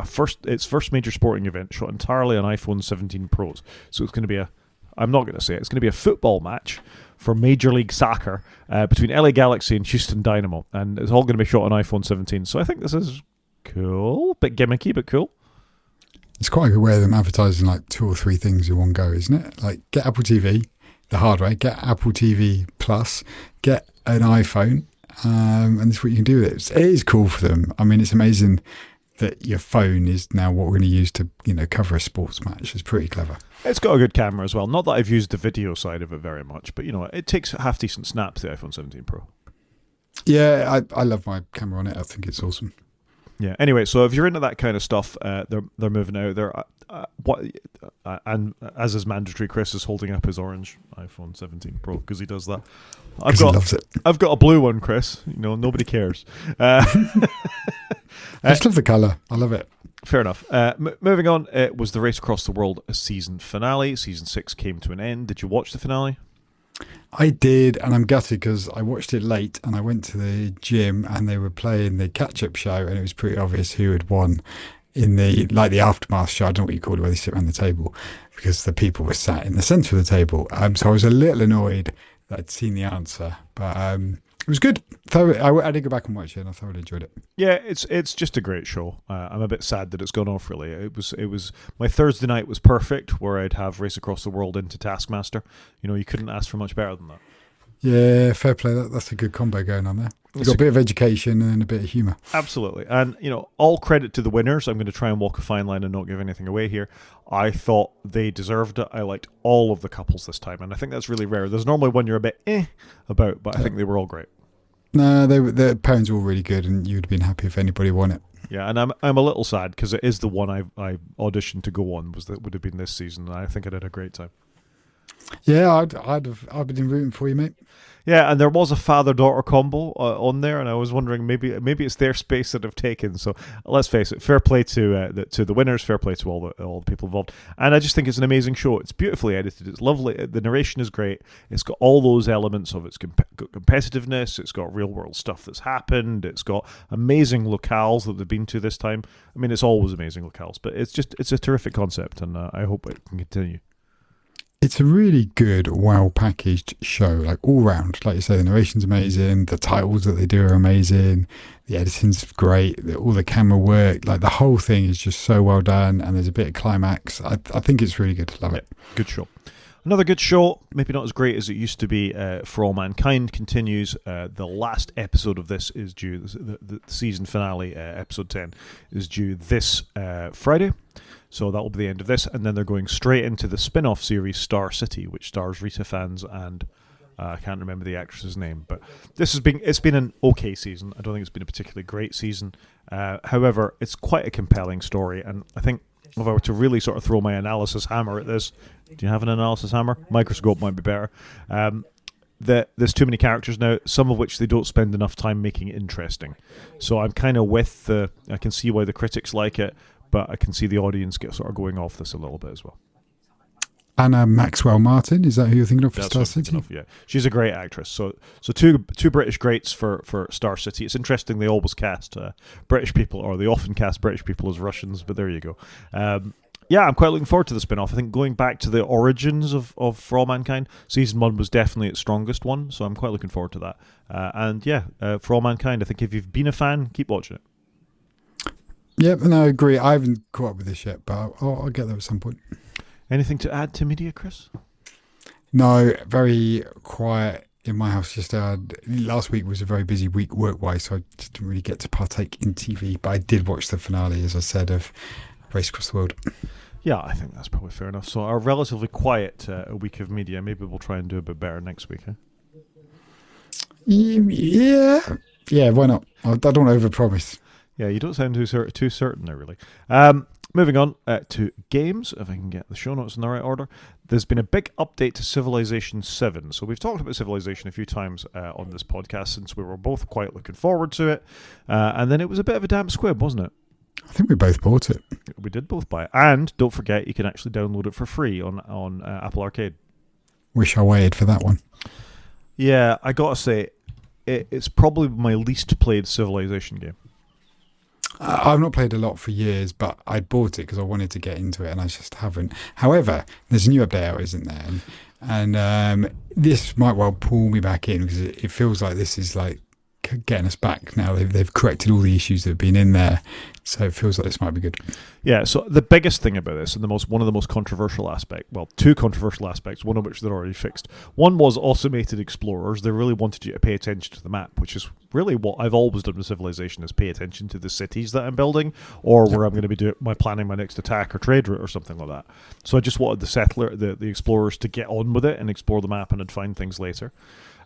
its first major sporting event shot entirely on iPhone 17 Pros. So it's going to be I'm not going to say it, it's going to be a football match for Major League Soccer between LA Galaxy and Houston Dynamo, and it's all going to be shot on iPhone 17. So I think this is cool, bit gimmicky, but cool. It's quite a good way of them advertising like 2 or 3 things in one go, isn't it? Like get Apple TV the hard way, get Apple TV Plus, get an iPhone, and that's what you can do with it. It is cool for them. I mean, it's amazing that your phone is now what we're going to use to, cover a sports match. It's pretty clever. It's got a good camera as well. Not that I've used the video side of it very much, but it takes half decent snaps, the iPhone 17 Pro. Yeah, I love my camera on it. I think it's awesome. Yeah. Anyway, so if you're into that kind of stuff, they're moving out. And as is mandatory, Chris is holding up his orange iPhone 17 Pro because he does that. He loves it. I've got a blue one, Chris. Nobody cares. I just love the colour. I love it. Fair enough. Moving on, it was the Race Across the World season finale. Season 6 came to an end. Did you watch the finale? I did, and I'm gutted because I watched it late and I went to the gym and they were playing the catch-up show and it was pretty obvious who had won in the aftermath show. I don't know what you call it, where they sit around the table, because the people were sat in the centre of the table. So I was a little annoyed that I'd seen the answer, but it was good. I did go back and watch it and I thoroughly enjoyed it. Yeah, it's just a great show. I'm a bit sad that it's gone off, really. It was my Thursday night was perfect, where I'd have Race Across the World into Taskmaster. You couldn't ask for much better than that. Yeah, fair play. That's a good combo going on there. You've got a bit of education and a bit of humour. Absolutely. And, all credit to the winners. I'm going to try and walk a fine line and not give anything away here. I thought they deserved it. I liked all of the couples this time, and I think that's really rare. There's normally one you're a bit about, but I think they were all great. No, the pairings were all really good, and you'd have been happy if anybody won it. Yeah, and I'm a little sad because it is the one I auditioned to go on, would have been this season, and I think I did a great time. Yeah, I'd been rooting for you, mate. Yeah, and there was a father-daughter combo on there, and I was wondering maybe it's their space that I've taken. So let's face it, fair play to the winners, fair play to all the people involved, and I just think it's an amazing show. It's beautifully edited, it's lovely, the narration is great, it's got all those elements of its competitiveness, it's got real-world stuff that's happened, it's got amazing locales that they've been to this time. I mean, it's always amazing locales, but it's a terrific concept, and I hope it can continue. It's a really good, well-packaged show, like all round. Like you say, the narration's amazing, the titles that they do are amazing, the editing's great, all the camera work, like the whole thing is just so well done, and there's a bit of climax. I think it's really good. Love it. Good show. Another good show, maybe not as great as it used to be, For All Mankind continues. The last episode of this is due, the season finale, episode 10, is due this Friday. So that will be the end of this, and then they're going straight into the spin-off series Star City, which stars Rita Fans and I can't remember the actress's name, but it's been an okay season. I don't think it's been a particularly great season. However, it's quite a compelling story, and I think if I were to really sort of throw my analysis hammer at this, do you have an analysis hammer? Microscope might be better. There's too many characters now, some of which they don't spend enough time making interesting. So I'm kind of I can see why the critics like it, but I can see the audience get sort of going off this a little bit as well. Anna Maxwell Martin, is that who you're thinking of for Star City? Yeah, she's a great actress. So two British greats for Star City. It's interesting they always cast British people, or they often cast British people as Russians, but there you go. Yeah, I'm quite looking forward to the spin-off. I think going back to the origins of For All Mankind, season 1 was definitely its strongest one, so I'm quite looking forward to that. And yeah, For All Mankind, I think if you've been a fan, keep watching it. Yep, no, I agree. I haven't caught up with this yet, but I'll get there at some point. Anything to add to media, Chris? No, very quiet in my house. Just last week was a very busy week work-wise, so I just didn't really get to partake in TV, but I did watch the finale, as I said, of Race Across the World. Yeah, I think that's probably fair enough. So our relatively quiet week of media, maybe we'll try and do a bit better next week, huh? Yeah, why not? I don't want to overpromise. Yeah, you don't sound too certain there, really. Moving on to games, if I can get the show notes in the right order. There's been a big update to Civilization 7. So we've talked about Civilization a few times on this podcast since we were both quite looking forward to it. And then it was a bit of a damp squib, wasn't it? I think we both bought it. We did both buy it. And don't forget, you can actually download it for free on Apple Arcade. Wish I waited for that one. Yeah, I gotta say, it's probably my least played Civilization game. I've not played a lot for years, but I bought it because I wanted to get into it, and I just haven't. However, there's a new update out, isn't there? And this might well pull me back in because it feels like this is like getting us back now. They've corrected all the issues that have been in there, so it feels like this might be good. Yeah, so the biggest thing about this, and one of the most controversial aspects, well, two controversial aspects, one of which they're already fixed. One was automated explorers. They really wanted you to pay attention to the map, which is really what I've always done with Civilization, is pay attention to the cities that I'm building, or where I'm going to be planning my next attack or trade route or something like that. So I just wanted the explorers to get on with it and explore the map and then find things later.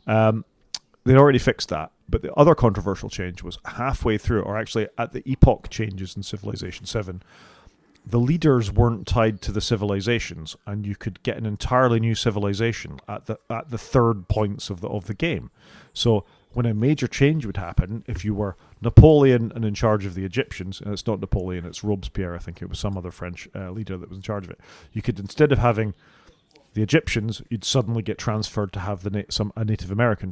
They'd already fixed that. But the other controversial change was halfway through, or actually at the epoch changes in Civilization 7, the leaders weren't tied to the civilizations, and you could get an entirely new civilization at the third points of the game. So when a major change would happen, if you were Napoleon and in charge of the Egyptians, and it's not Napoleon, it's Robespierre, I think it was some other French leader that was in charge of it, you could, instead of having the Egyptians, you'd suddenly get transferred to have a Native American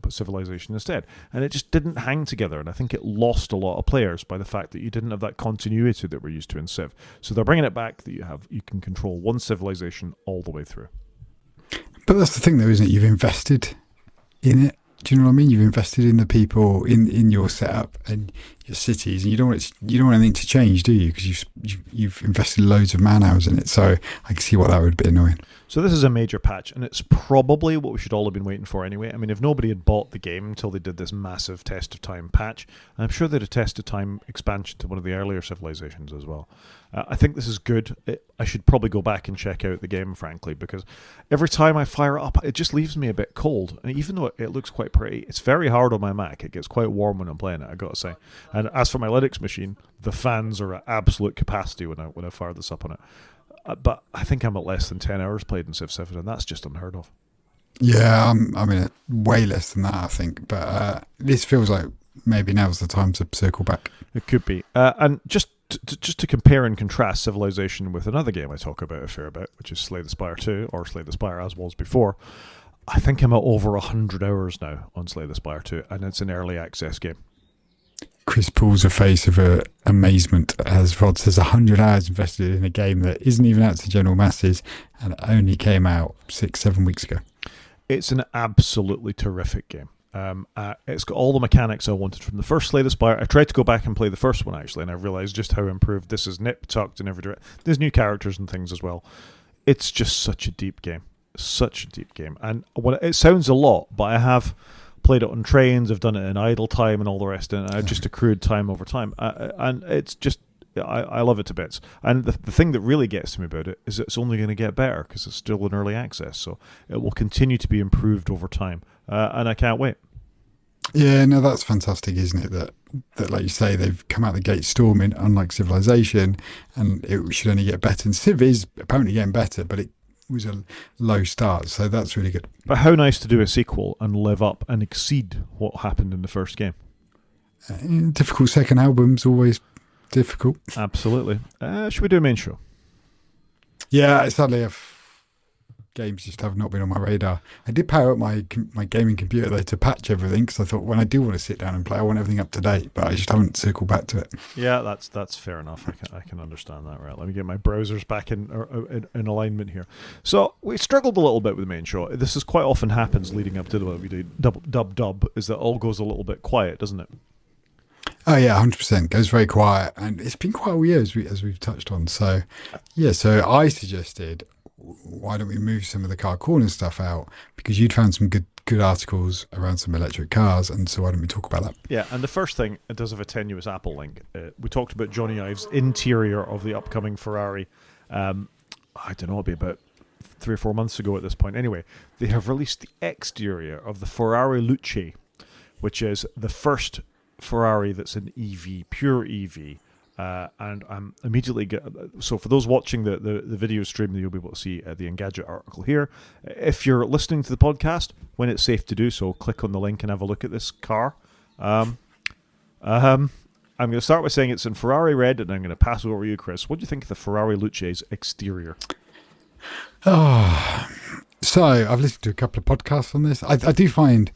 civilization instead. And it just didn't hang together. And I think it lost a lot of players by the fact that you didn't have that continuity that we're used to in Civ. So they're bringing it back that you can control one civilization all the way through. But that's the thing, though, isn't it? You've invested in it. Do you know what I mean? You've invested in the people in your setup and your cities, and you don't want anything to change, do you? Because you've invested loads of man hours in it. So I can see why that would be annoying. So this is a major patch, and it's probably what we should all have been waiting for anyway. I mean, if nobody had bought the game until they did this massive test of time patch, I'm sure they'd have test of time expansion to one of the earlier civilizations as well. I think this is good. I should probably go back and check out the game, frankly, because every time I fire it up, it just leaves me a bit cold. And even though it looks quite pretty, it's very hard on my Mac. It gets quite warm when I'm playing it, I got to say. And as for my Linux machine, the fans are at absolute capacity when I fire this up on it. But I think I'm at less than 10 hours played in Civ 7, and that's just unheard of. Yeah, I mean, way less than that, I think. But this feels like maybe now's the time to circle back. It could be. And just to compare and contrast Civilization with another game I talk about a fair bit, which is Slay the Spire 2, or Slay the Spire as was before, I think I'm at over 100 hours now on Slay the Spire 2, and it's an early access game. Chris pulls a face of amazement as Rod says 100 hours invested in a game that isn't even out to general masses and only came out 6-7 weeks ago. It's an absolutely terrific game. It's got all the mechanics I wanted from the first Slay the Spire. I tried to go back and play the first one, actually, and I realised just how improved this is, nip-tucked in every direction. There's new characters and things as well. It's just such a deep game. Such a deep game. And it sounds a lot, but I have played it on trains, I've done it in idle time and all the rest, and I've just accrued time over time. And it's just, I love it to bits. And the thing that really gets to me about it is it's only going to get better because it's still in early access, so it will continue to be improved over time. And I can't wait. Yeah, no, that's fantastic, isn't it? That, like you say, they've come out the gate storming, unlike Civilization, and it should only get better. And Civ is apparently getting better, but it was a low start, so that's really good. But how nice to do a sequel and live up and exceed what happened in the first game. Difficult second album's always difficult. Absolutely. Should we do a main show? Yeah, sadly, games just have not been on my radar. I did power up my gaming computer though to patch everything because I thought when I do want to sit down and play, I want everything up to date. But I just haven't circled back to it. Yeah, that's fair enough. I can understand that. Right, let me get my browsers back in alignment here. So we struggled a little bit with the main show. This is quite often happens leading up to the we do dub is that all goes a little bit quiet, doesn't it? Oh yeah, 100%. Goes very quiet, and it's been quite a year as we've touched on. So yeah, so I suggested, why don't we move some of the car corner stuff out, because you'd found some good articles around some electric cars, and so why don't we talk about that? Yeah, and the first thing, it does have a tenuous Apple link. We talked about Johnny Ive's interior of the upcoming Ferrari. I don't know, it'll be about 3 or 4 months ago at this point. Anyway, they have released the exterior of the Ferrari Luce, which is the first Ferrari that's an EV, pure EV, and I'm immediately so for those watching the video stream, you'll be able to see the Engadget article here. If you're listening to the podcast, when it's safe to do so, click on the link and have a look at this car. I'm going to start by saying it's in Ferrari red, and I'm going to pass it over to you, Chris. What do you think of the Ferrari Luce's exterior? So I've listened to a couple of podcasts on this. I do find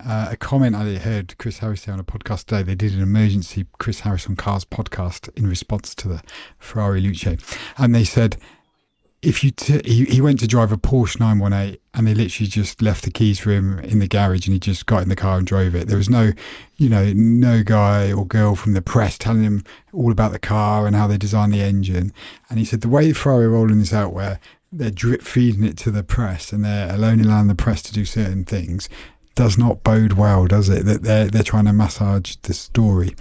a comment I heard Chris Harris say on a podcast today. They did an emergency Chris Harris on Cars podcast in response to the Ferrari Luce, and they said if you he went to drive a Porsche 918 and they literally just left the keys for him in the garage and he just got in the car and drove it. There was no guy or girl from the press telling him all about the car and how they designed the engine. And he said the way Ferrari are rolling this out, where they're drip feeding it to the press and they're alone allowing the press to do certain things, does not bode well, does it? That they're trying to massage the story.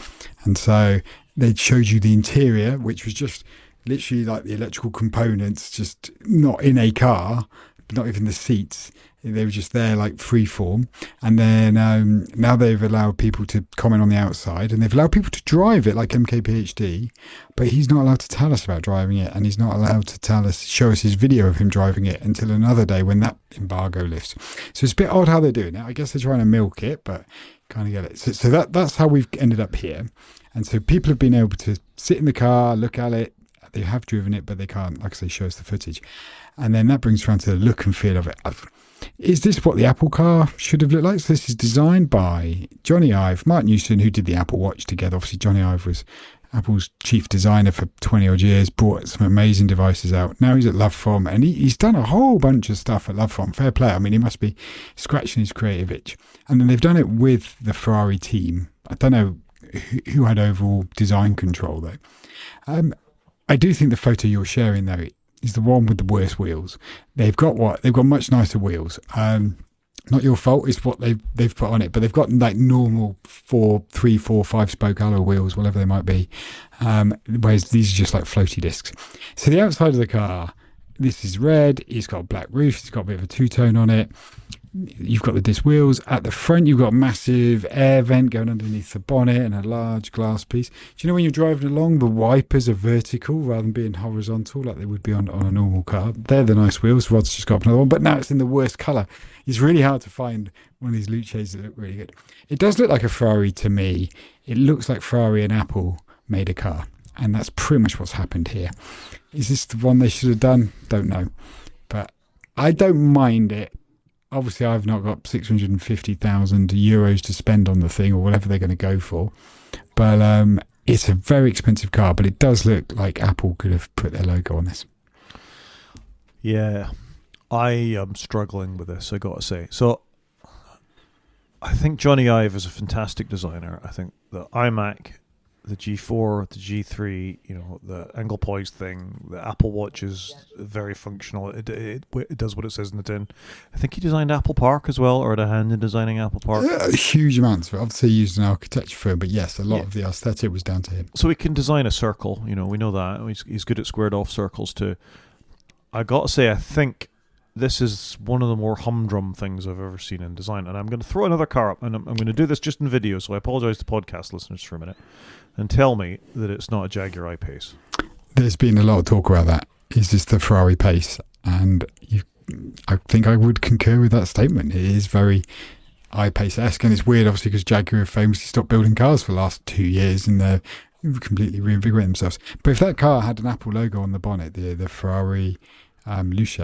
And so they showed you the interior, which was just literally like the electrical components, just not in a car, not even the seats. They were just there like freeform. And then now they've allowed people to comment on the outside, and they've allowed people to drive it like MKPHD, but he's not allowed to tell us about driving it, and he's not allowed to show us his video of him driving it until another day when that embargo lifts. So it's a bit odd how they're doing it. I guess they're trying to milk it, but kind of get it. So that's how we've ended up here. And so people have been able to sit in the car, look at it. They have driven it, but they can't, like I say, show us the footage. And then that brings around to the look and feel of it. Is this what the Apple car should have looked like? So this is designed by Johnny Ive, Mark Newson, who did the Apple Watch together. Obviously, Johnny Ive was Apple's chief designer for 20 odd years, brought some amazing devices out. Now he's at LoveFrom, and he's done a whole bunch of stuff at LoveFrom. Fair play. I mean, he must be scratching his creative itch. And then they've done it with the Ferrari team. I don't know who had overall design control, though. I do think the photo you're sharing, though, is the one with the worst wheels. They've got much nicer wheels. Not your fault, it's what they've put on it, but they've got like normal 3, 4, 5 spoke alloy wheels, whatever they might be. Whereas these are just like floaty discs. So the outside of the car, this is red. It's got a black roof. It's got a bit of a two-tone on it. You've got the disc wheels. At the front, you've got a massive air vent going underneath the bonnet and a large glass piece. Do you know when you're driving along, the wipers are vertical rather than being horizontal like they would be on a normal car? They're the nice wheels. Rod's just got up another one, but now it's in the worst colour. It's really hard to find one of these Luces that look really good. It does look like a Ferrari to me. It looks like Ferrari and Apple made a car, and that's pretty much what's happened here. Is this the one they should have done? Don't know, but I don't mind it. Obviously, I've not got 650,000 euros to spend on the thing or whatever they're going to go for. But it's a very expensive car, but it does look like Apple could have put their logo on this. Yeah, I am struggling with this, I got to say. So I think Johnny Ive is a fantastic designer. I think the iMac, the G4, the G3, the angle poise thing, the Apple Watch is very functional. It does what it says in the tin. I think he designed Apple Park as well, or had a hand in designing Apple Park. Huge amounts. Obviously, he used an architecture firm, but yes, a lot of the aesthetic was down to him. So he can design a circle. We know that. He's good at squared off circles too. I got to say, I think this is one of the more humdrum things I've ever seen in design. And I'm going to throw another car up, and I'm going to do this just in video, so I apologize to podcast listeners for a minute, and tell me that it's not a Jaguar I-Pace. There's been a lot of talk about that. Is this the Ferrari Pace? And I think I would concur with that statement. It is very I-Pace-esque, and it's weird, obviously, because Jaguar famously stopped building cars for the last 2 years, and they're completely reinvigorating themselves. But if that car had an Apple logo on the bonnet, the Ferrari Luce,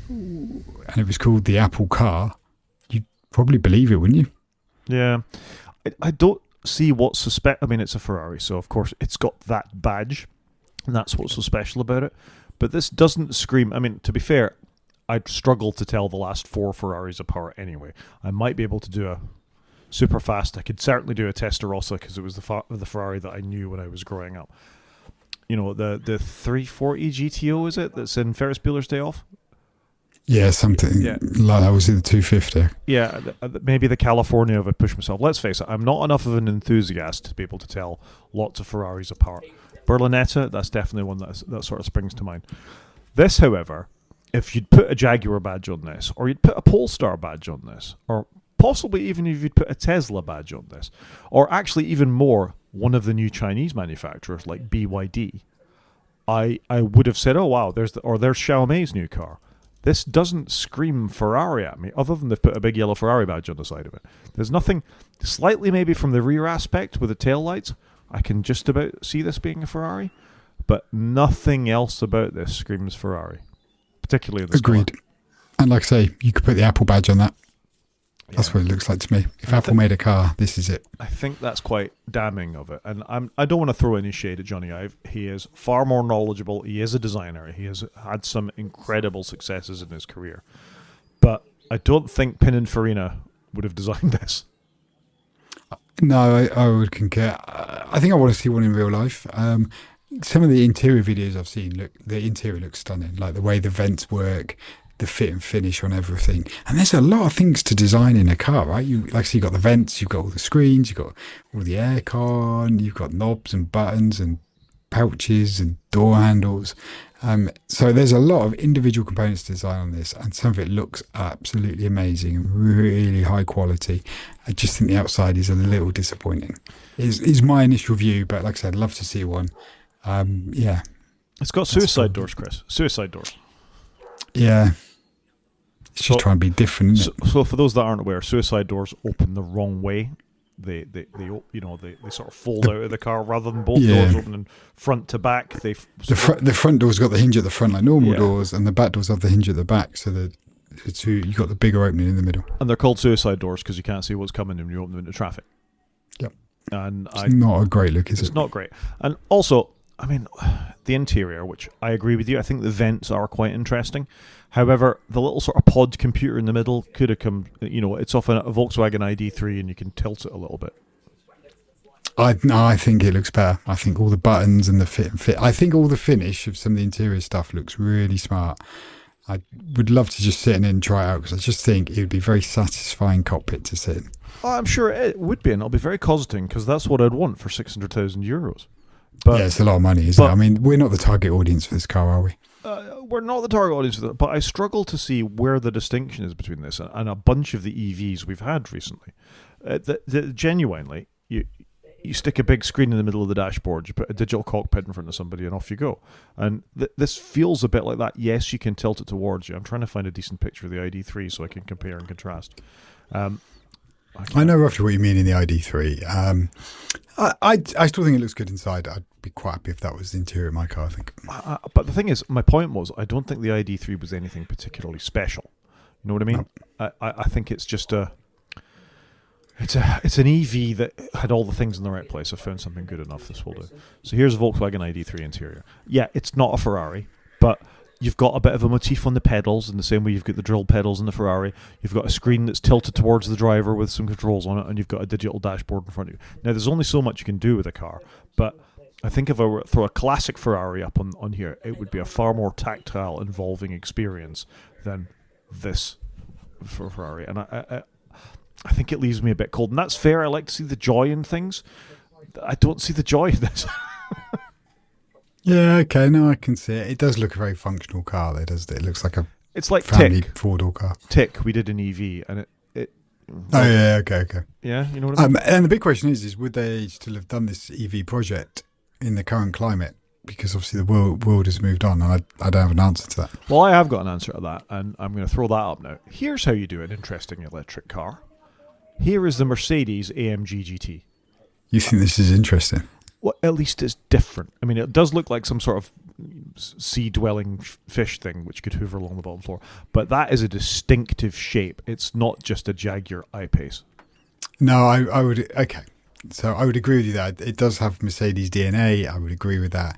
and it was called the Apple car, you'd probably believe it, wouldn't you? Yeah. I don't see what's suspect. I mean, it's a Ferrari, so of course it's got that badge, and that's what's so special about it. But this doesn't scream. I mean, to be fair, I'd struggle to tell the last 4 Ferraris apart anyway. I might be able to do a super fast. I could certainly do a Testarossa because it was the Ferrari that I knew when I was growing up. The 340 GTO, is it? That's in Ferris Bueller's Day Off? Yeah, something like that. Was in the 250. Yeah, maybe the California if I push myself. Let's face it, I'm not enough of an enthusiast to be able to tell lots of Ferraris apart. Berlinetta, that's definitely one that sort of springs to mind. This, however, if you'd put a Jaguar badge on this, or you'd put a Polestar badge on this, or possibly even if you'd put a Tesla badge on this, or actually even more, one of the new Chinese manufacturers like BYD, I would have said, oh wow, there's Xiaomi's new car. This doesn't scream Ferrari at me, other than they've put a big yellow Ferrari badge on the side of it. There's nothing, slightly maybe from the rear aspect with the tail lights, I can just about see this being a Ferrari, but nothing else about this screams Ferrari, particularly in this Agreed. color. And like I say, you could put the Apple badge on that. That's what it looks like to me. If Apple made a car, this is it. I think that's quite damning of it. And I don't want to throw any shade at Johnny Ive. He is far more knowledgeable. He is a designer. He has had some incredible successes in his career. But I don't think Pininfarina would have designed this. No, I would concur. I think I want to see one in real life. Some of the interior videos I've seen, the interior looks stunning. Like the way the vents work, the fit and finish on everything. And there's a lot of things to design in a car, right? Like I say, you've got the vents, you've got all the screens, you've got all the aircon, you've got knobs and buttons and pouches and door handles. So there's a lot of individual components to design on this, and some of it looks absolutely amazing and really high quality. I just think the outside is a little disappointing. Is my initial view, but like I said, I'd love to see one. Yeah. It's got suicide doors, Chris. Suicide doors. Yeah. It's just trying to be different, isn't it? So for those that aren't aware, suicide doors open the wrong way. They sort of fold out of the car rather than both doors opening front to back. The front door's got the hinge at the front like normal doors, and the back doors have the hinge at the back, so that you got the bigger opening in the middle. And they're called suicide doors because you can't see what's coming when you open them into traffic. Yep. And it's not a great look, is it? It's not great. And also, I mean, the interior, which I agree with you, I think the vents are quite interesting. However, the little sort of pod computer in the middle could have come, it's off a Volkswagen ID3 and you can tilt it a little bit. I think it looks better. I think all the buttons and the fit. I think all the finish of some of the interior stuff looks really smart. I would love to just sit in and try it out because I just think it would be a very satisfying cockpit to sit in. Oh, I'm sure it would be, and it'll be very costing because that's what I'd want for €600,000. But, yeah, it's a lot of money, isn't it? I mean, we're not the target audience for this car, are we? We're not the target audience for that, but I struggle to see where the distinction is between this and a bunch of the EVs we've had recently. Genuinely, you stick a big screen in the middle of the dashboard, you put a digital cockpit in front of somebody, and off you go. And this feels a bit like that. Yes, you can tilt it towards you. I'm trying to find a decent picture of the ID3 so I can compare and contrast. I know roughly what you mean in the ID3. I still think it looks good inside. I'd be quite happy if that was the interior of my car, I think. But the thing is, my point was, I don't think the ID3 was anything particularly special. You know what I mean? No. I think it's just it's an EV that had all the things in the right place. I found something good enough. This will do. So here's a Volkswagen ID3 interior. Yeah, it's not a Ferrari, but you've got a bit of a motif on the pedals in the same way you've got the drill pedals in the Ferrari. You've got a screen that's tilted towards the driver with some controls on it, and you've got a digital dashboard in front of you. Now, there's only so much you can do with a car, but I think if I were to throw a classic Ferrari up on here, it would be a far more tactile, involving experience than this for Ferrari. And I think it leaves me a bit cold. And that's fair. I like to see the joy in things. I don't see the joy in this. Yeah, okay, no, I can see it. It does look a very functional car, though, doesn't it? It looks like it's like family Tick. four-door car. Tick, we did an EV, and it oh, yeah, okay. Yeah, you know what I mean? And the big question is would they still have done this EV project in the current climate? Because obviously the world has moved on, and I don't have an answer to that. Well, I have got an answer to that, and I'm going to throw that up now. Here's how you do an interesting electric car. Here is the Mercedes AMG GT. You think this is interesting? Well, at least it's different. I mean, it does look like some sort of sea-dwelling fish thing which could hoover along the bottom floor, but that is a distinctive shape. It's not just a Jaguar I-Pace. No, I would... Okay. So I would agree with you that it does have Mercedes DNA. I would agree with that.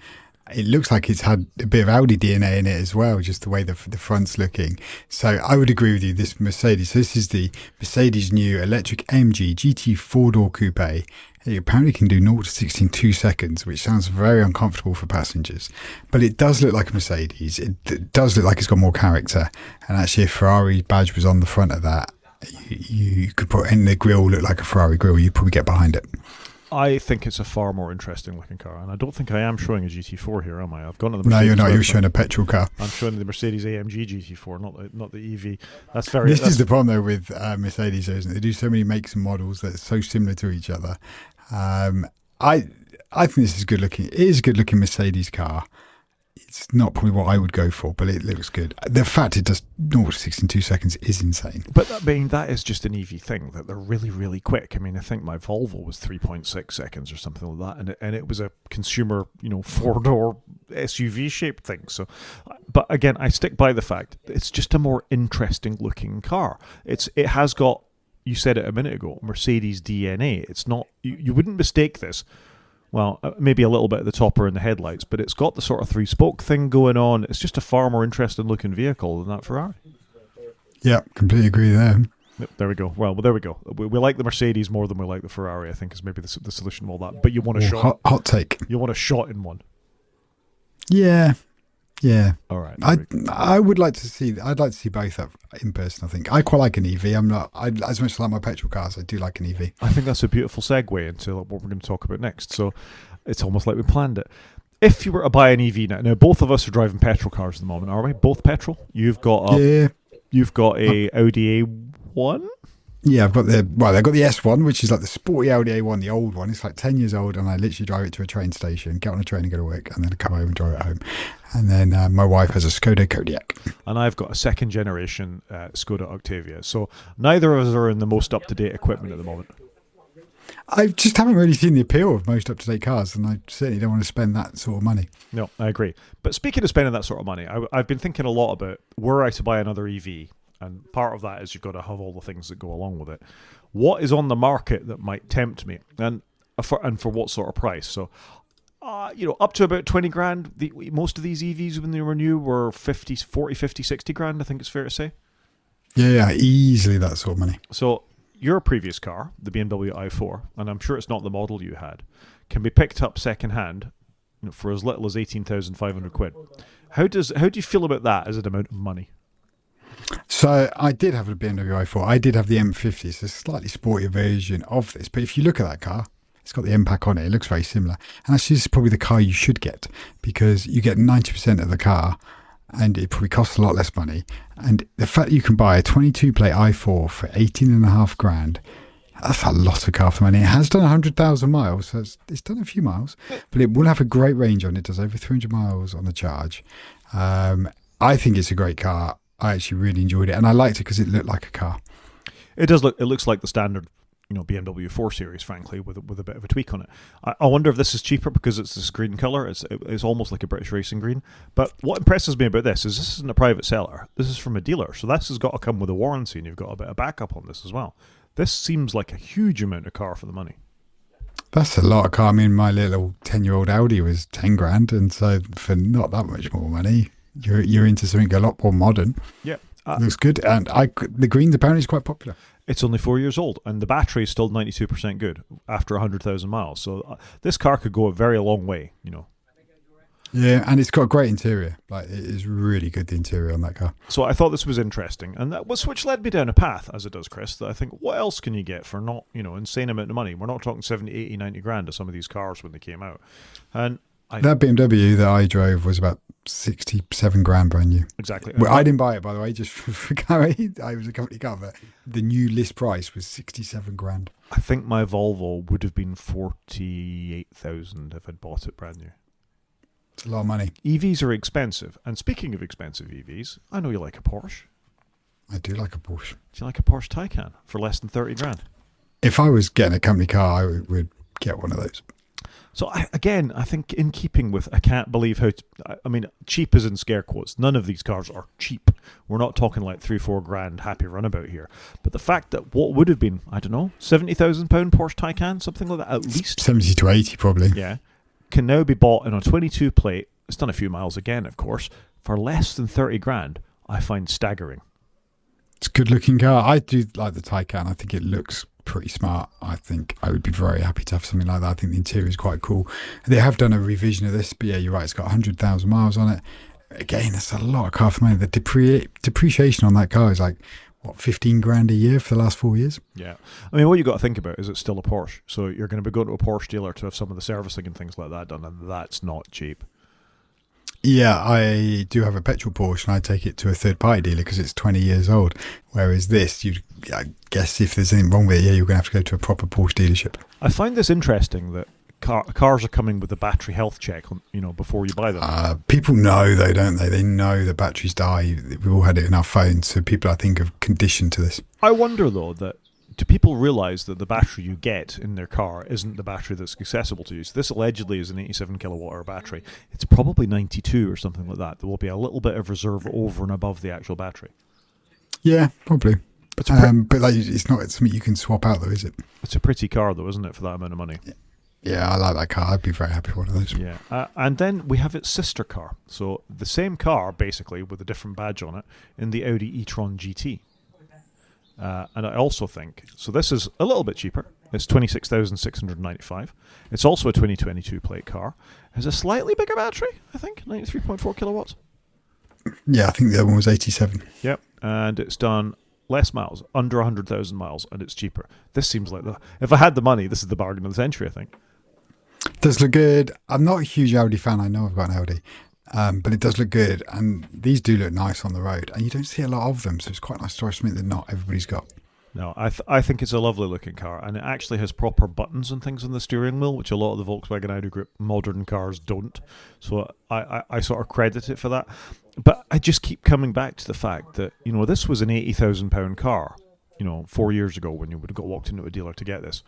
It looks like it's had a bit of Audi DNA in it as well, just the way the front's looking. So I would agree with you, this Mercedes. This is the Mercedes new electric AMG GT 4-door coupe. It apparently can do 0 to 60 in 2 seconds, which sounds very uncomfortable for passengers. But it does look like a Mercedes. It does look like it's got more character. And actually, if Ferrari badge was on the front of that, you could put in the grille look like a Ferrari grille. You'd probably get behind it. I think it's a far more interesting looking car, and I don't think I am showing a GT4 here, am I? I've gone to the Mercedes. No, you're not. website. You're showing a petrol car. I'm showing the Mercedes AMG GT4, not the EV. This is the problem though with Mercedes, isn't it? They do so many makes and models that are so similar to each other. I think this is good looking. It is a good looking Mercedes car. It's not probably what I would go for, but it looks good. The fact it does 0 to 60 in 2 seconds is insane. But I mean, that is just an EV thing, that they're really, really quick. I mean, I think my Volvo was 3.6 seconds or something like that, and it was a consumer, 4-door SUV shaped thing. So, but again, I stick by the fact it's just a more interesting looking car. It has got, you said it a minute ago, Mercedes DNA. It's not, you wouldn't mistake this. Well, maybe a little bit at the topper and the headlights, but it's got the sort of 3-spoke thing going on. It's just a far more interesting looking vehicle than that Ferrari. Yeah, completely agree there. Yep, there we go. Well, there we go. We like the Mercedes more than we like the Ferrari, I think, is maybe the solution to all that. But you want a shot. Hot take. You want a shot in one. Yeah. All right. I would like to see. I'd like to see both in person. I think I quite like an EV. I'm not. As much as I like my petrol cars, I do like an EV. I think that's a beautiful segue into what we're going to talk about next. So it's almost like we planned it. If you were to buy an EV now both of us are driving petrol cars at the moment, are we? Both petrol. You've got a Audi A1. Yeah, they've got the S1, which is like the sporty Audi A1, the old one. It's like 10 years old, and I literally drive it to a train station, get on a train and go to work, and then I come home and drive it home. And then my wife has a Skoda Kodiaq. And I've got a second generation Skoda Octavia. So neither of us are in the most up-to-date equipment at the moment. I just haven't really seen the appeal of most up-to-date cars, and I certainly don't want to spend that sort of money. No, I agree. But speaking of spending that sort of money, I've been thinking a lot about, were I to buy another EV, and part of that is you've got to have all the things that go along with it. What is on the market that might tempt me, and for what sort of price? So, up to about 20 grand. Most of these EVs, when they were new, were 40, 50, 60 grand, I think it's fair to say. Yeah, easily that sort of money. So your previous car, the BMW i4, and I'm sure it's not the model you had, can be picked up second hand for as little as 18,500 quid. How do you feel about that as an amount of money? So I did have a BMW i4. I did have the M50. It's a slightly sportier version of this. But if you look at that car, it's got the M-Pack on it. It looks very similar. And actually, this is probably the car you should get, because you get 90% of the car and it probably costs a lot less money. And the fact that you can buy a 22-plate i4 for 18.5 grand, that's a lot of car for money. It has done 100,000 miles, so it's done a few miles, but it will have a great range on it. It does over 300 miles on the charge. I think it's a great car. I actually really enjoyed it, and I liked it because it looked like a car. It does look. It looks like the standard, BMW 4 Series, frankly, with a bit of a tweak on it. I wonder if this is cheaper because it's this green color. It's almost like a British racing green. But what impresses me about this isn't a private seller. This is from a dealer, so this has got to come with a warranty, and you've got a bit of backup on this as well. This seems like a huge amount of car for the money. That's a lot of car. I mean, my little 10-year-old Audi was 10 grand, and so for not that much more money, you're into something a lot more modern. Yeah. Looks good. And the green apparently is quite popular. It's only 4 years old, and the battery is still 92% good after 100,000 miles. So this car could go a very long way, Yeah, and it's got a great interior. Like, it is really good, the interior on that car. So I thought this was interesting, and which led me down a path, as it does, Chris, that I think, what else can you get for not, insane amount of money? We're not talking 70, 80, 90 grand of some of these cars when they came out. And that BMW that I drove was about 67 grand brand new. Exactly. Well, I didn't buy it, by the way, just for Gary. I was a company car, but the new list price was 67 grand. I think my Volvo would have been 48,000 if I'd bought it brand new. It's a lot of money. EVs are expensive. And speaking of expensive EVs, I know you like a Porsche. I do like a Porsche. Do you like a Porsche Taycan for less than 30 grand? If I was getting a company car, I would get one of those. So, I think in keeping with, I can't believe how, cheap is in scare quotes. None of these cars are cheap. We're not talking like 3-4 grand happy runabout here. But the fact that what would have been, I don't know, £70,000 Porsche Taycan, something like that, at least. 70 to 80 probably. Yeah. Can now be bought in a 22 plate, it's done a few miles again, of course, for less than 30 grand, I find staggering. It's a good looking car. I do like the Taycan. I think it looks pretty smart. I think I would be very happy to have something like that. I think the interior is quite cool. They have done a revision of this, but yeah, you're right, it's got 100,000 miles on it. Again, that's a lot of car for money. The depreciation on that car is like, 15 grand a year for the last 4 years? Yeah. What you got to think about is it's still a Porsche. So you're going to be going to a Porsche dealer to have some of the servicing and things like that done, and that's not cheap. Yeah, I do have a petrol Porsche, and I take it to a third-party dealer because it's 20 years old. Whereas this, I guess if there's anything wrong with it, you're going to have to go to a proper Porsche dealership. I find this interesting that cars are coming with a battery health check, before you buy them. People know, though, don't they? They know that batteries die. We've all had it in our phones, so people, I think, have conditioned to this. I wonder, though, do people realise that the battery you get in their car isn't the battery that's accessible to you? So this allegedly is an 87 kilowatt hour battery. It's probably 92 or something like that. There will be a little bit of reserve over and above the actual battery. Yeah, probably. But it's not something you can swap out, though, is it? It's a pretty car, though, isn't it, for that amount of money? Yeah, I like that car. I'd be very happy with one of those. Yeah, and then we have its sister car. So the same car, basically, with a different badge on it, in the Audi e-tron GT. And I also think, so this is a little bit cheaper. It's $26,695. It's also a 2022 plate car. It has a slightly bigger battery, I think, 93.4 kilowatts. Yeah, I think the other one was 87. Yep, and it's done less miles, under 100,000 miles, and it's cheaper. This seems like if I had the money, this is the bargain of the century, I think. Does look good. I'm not a huge Audi fan. I know I've got an Audi, but it does look good, and these do look nice on the road, and you don't see a lot of them, so it's quite nice to have something that not everybody's got. No, I think it's a lovely looking car, and it actually has proper buttons and things on the steering wheel, which a lot of the Volkswagen Audi Group modern cars don't. So I sort of credit it for that. But I just keep coming back to the fact that, this was an £80,000 car, 4 years ago when you would have got walked into a dealer to get this.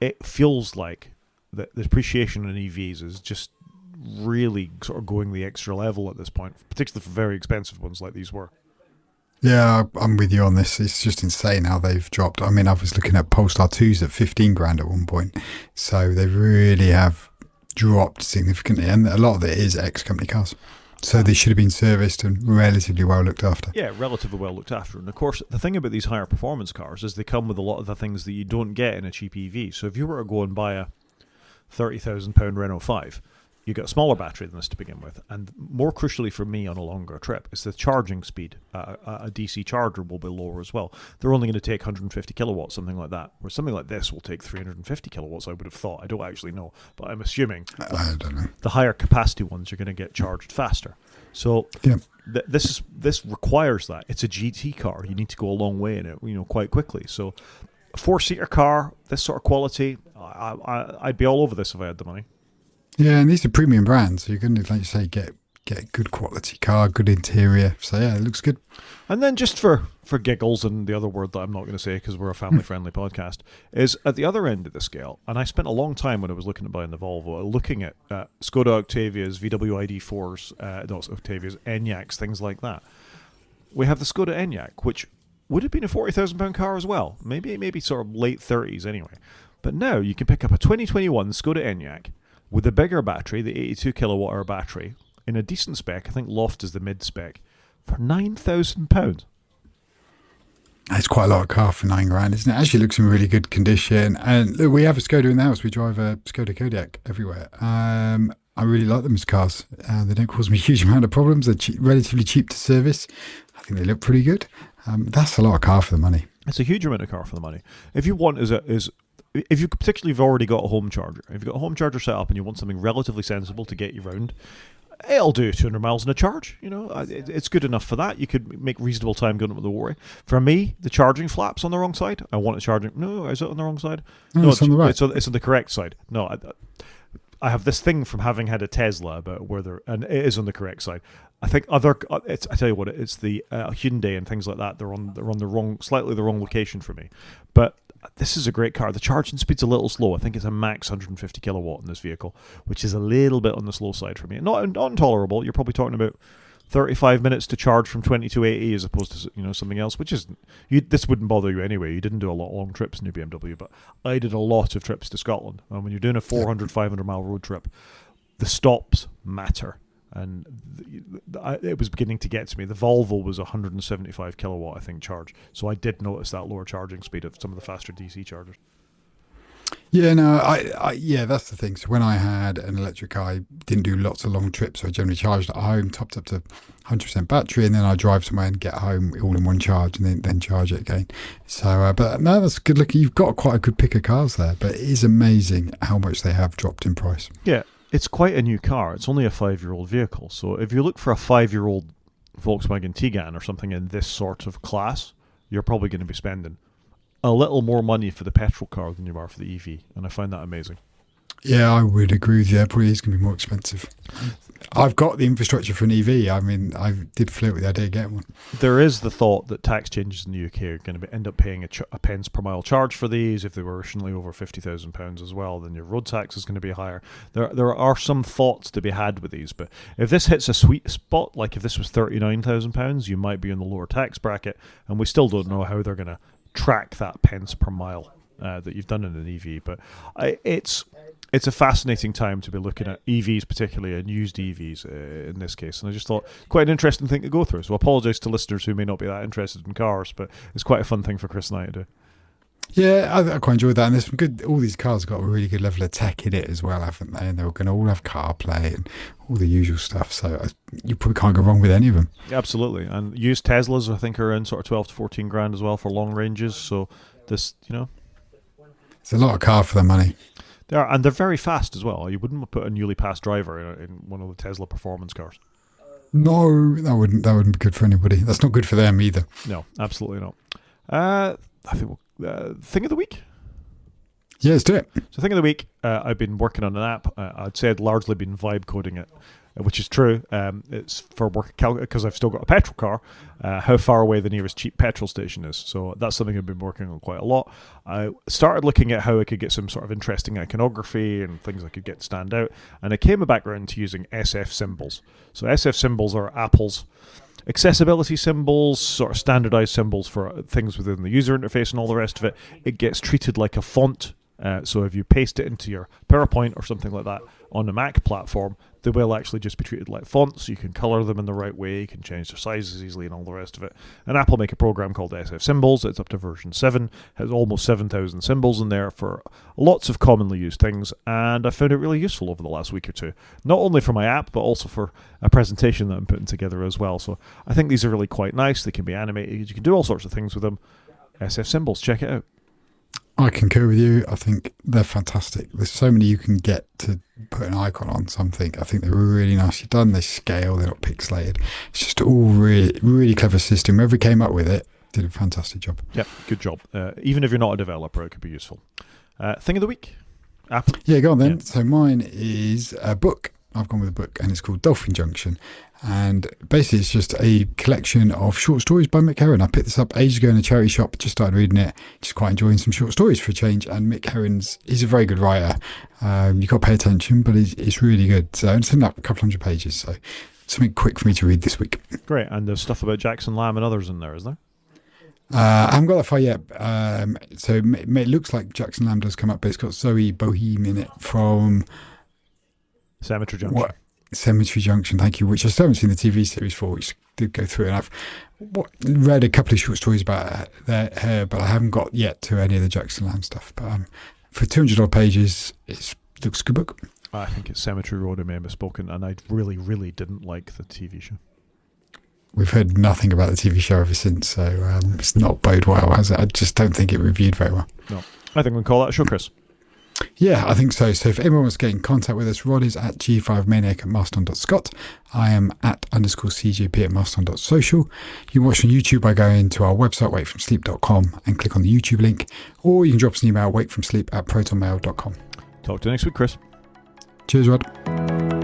It feels like the depreciation in EVs is just really sort of going the extra level at this point, particularly for very expensive ones like these were. Yeah, I'm with you on this. It's just insane how they've dropped. I mean, I was looking at Polestar 2s at 15 grand at one point. So they really have dropped significantly. And a lot of it is ex-company cars. So they should have been serviced and relatively well looked after. Yeah, relatively well looked after. And of course, the thing about these higher performance cars is they come with a lot of the things that you don't get in a cheap EV. So if you were to go and buy a £30,000 Renault 5, you get a smaller battery than this to begin with, and more crucially for me on a longer trip is the charging speed. A DC charger will be lower as well. They're only going to take 150 kilowatts, something like that, where something like this will take 350 kilowatts, I would have thought. I don't actually know, but I'm assuming I don't know. The higher capacity ones are going to get charged faster. So yeah. This requires that. It's a GT car. You need to go a long way in it, quite quickly. So a four-seater car, this sort of quality, I'd be all over this if I had the money. Yeah, and these are premium brands, so you're going to, like you say, get a good quality car, good interior. So yeah, it looks good. And then just for giggles, and the other word that I'm not going to say because we're a family-friendly podcast, is at the other end of the scale, and I spent a long time when I was looking at buying the Volvo, looking at Skoda Octavias, VW ID4s, Octavias, Enyaqs, things like that. We have the Skoda Enyaq, which would have been a £40,000 car as well, maybe sort of late 30s anyway. But now you can pick up a 2021 Skoda Enyaq with a bigger battery, the 82 kilowatt hour battery, in a decent spec, I think Loft is the mid spec, for £9,000. It's quite a lot of car for £9 grand, isn't it? Actually looks in really good condition. And look, we have a Skoda in the house. We drive a Skoda Kodiaq everywhere. I really like them as cars. They don't cause me a huge amount of problems. They're relatively cheap to service. I think they look pretty good. That's a lot of car for the money. It's a huge amount of car for the money. If you want if you particularly have already got a home charger, if you've got a home charger set up and you want something relatively sensible to get you round, it'll do 200 miles in a charge. It's good enough for that. You could make reasonable time going up with the worry. For me, the charging flap's on the wrong side. I want it charging. No, is it on the wrong side? No, it's on the right. It's on the correct side. No, I have this thing from having had a Tesla about and it is on the correct side. I think I tell you what, it's the Hyundai and things like that. They're on slightly the wrong location for me. But this is a great car. The charging speed's a little slow. I think it's a max 150 kilowatt in this vehicle, which is a little bit on the slow side for me. Not intolerable. You're probably talking about 35 minutes to charge from 20 to 80 as opposed to something else, which is this wouldn't bother you anyway. You didn't do a lot of long trips in your BMW, but I did a lot of trips to Scotland. And when you're doing a 400, 500 mile road trip, the stops matter. And it was beginning to get to me. The Volvo was 175 kilowatt, I think, charge. So I did notice that lower charging speed of some of the faster DC chargers. Yeah, no, yeah, that's the thing. So when I had an electric car, I didn't do lots of long trips. So I generally charged at home, topped up to 100% battery, and then I drive somewhere and get home all in one charge, and then charge it again. So, but no, that's good looking. You've got quite a good pick of cars there, but it is amazing how much they have dropped in price. Yeah. It's quite a new car. It's only a 5-year-old vehicle. So if you look for a 5-year-old Volkswagen Tiguan or something in this sort of class, you're probably going to be spending a little more money for the petrol car than you are for the EV. And I find that amazing. Yeah, I would agree with you. It probably is going to be more expensive. I've got the infrastructure for an EV. I mean, I did flirt with the idea of getting one. There is the thought that tax changes in the UK are going to end up paying a pence per mile charge for these. If they were originally over £50,000 as well, then your road tax is going to be higher. There are some thoughts to be had with these, but if this hits a sweet spot, like if this was £39,000, you might be in the lower tax bracket, and we still don't know how they're going to track that pence per mile that you've done in an EV. But it's a fascinating time to be looking at EVs, particularly, and used EVs in this case. And I just thought quite an interesting thing to go through. So I apologise to listeners who may not be that interested in cars, but it's quite a fun thing for Chris and I to do. Yeah, I quite enjoyed that. And there's some good. All these cars have got a really good level of tech in it as well, haven't they? And they're going to all have CarPlay and all the usual stuff. So you probably can't go wrong with any of them. Absolutely. And used Teslas, I think, are in sort of 12 to 14 grand as well for long ranges. So this, it's a lot of car for the money. they are, and they're very fast as well. You wouldn't put a newly passed driver in one of the Tesla performance cars. No, that wouldn't be good for anybody. That's not good for them either. No, absolutely not. I think thing of the week. Yeah, let's do it. So, thing of the week, I've been working on an app. I'd say I'd largely been vibe coding it, which is true. It's for work because I've still got a petrol car. How far away the nearest cheap petrol station is. So that's something I've been working on quite a lot. I started looking at how I could get some sort of interesting iconography and things I could get to stand out, and I came back around to using SF symbols. So SF symbols are Apple's accessibility symbols, sort of standardized symbols for things within the user interface and all the rest of it. It gets treated like a font. So if you paste it into your PowerPoint or something like that on the Mac platform, they will actually just be treated like fonts. So you can color them in the right way, you can change their sizes easily and all the rest of it. And Apple make a program called SF Symbols. It's up to version 7. Has almost 7,000 symbols in there for lots of commonly used things. And I found it really useful over the last week or two. Not only for my app, but also for a presentation that I'm putting together as well. So I think these are really quite nice. They can be animated. You can do all sorts of things with them. SF Symbols, check it out. I concur with you. I think they're fantastic. There's so many you can get to put an icon on something. I think they're really nicely done. They scale. They're not pixelated. It's just all really, really clever system. Whoever came up with it did a fantastic job. Yeah, good job. Even if you're not a developer, it could be useful. Thing of the week? Apple? Yeah, go on then. Yeah. So mine is a book. I've gone with a book, and it's called Dolphin Junction. And basically, it's just a collection of short stories by Mick Herron. I picked this up ages ago in a charity shop, just started reading it, just quite enjoying some short stories for a change. And Mick he's a very good writer. You've got to pay attention, but it's really good. So it's in up a couple hundred pages. So something quick for me to read this week. Great. And there's stuff about Jackson Lamb and others in there, is there? I haven't got that far yet. So it looks like Jackson Lamb does come up, but it's got Zoe Boheme in it from Cemetery Junction. What? Cemetery Junction, thank you, which I still haven't seen the TV series for, which did go through, and I've read a couple of short stories about her, but I haven't got yet to any of the Jackson Lamb stuff. But for 200 odd pages, it looks a good book. I think it's Cemetery Road, I may have misspoken, and I really, really didn't like the TV show. We've heard nothing about the TV show ever since, so it's not bode well, has it? I just don't think it reviewed very well. No, I think we can call that a show, Chris. Yeah, I think so. So if anyone wants to get in contact with us, Rod is at g5maniac@mastodon.scot. I am at _CJP at mastodon.social. You can watch on YouTube by going to our website, wakefromsleep.com, and click on the YouTube link. Or you can drop us an email, wakefromsleep@protonmail.com. Talk to you next week, Chris. Cheers, Rod.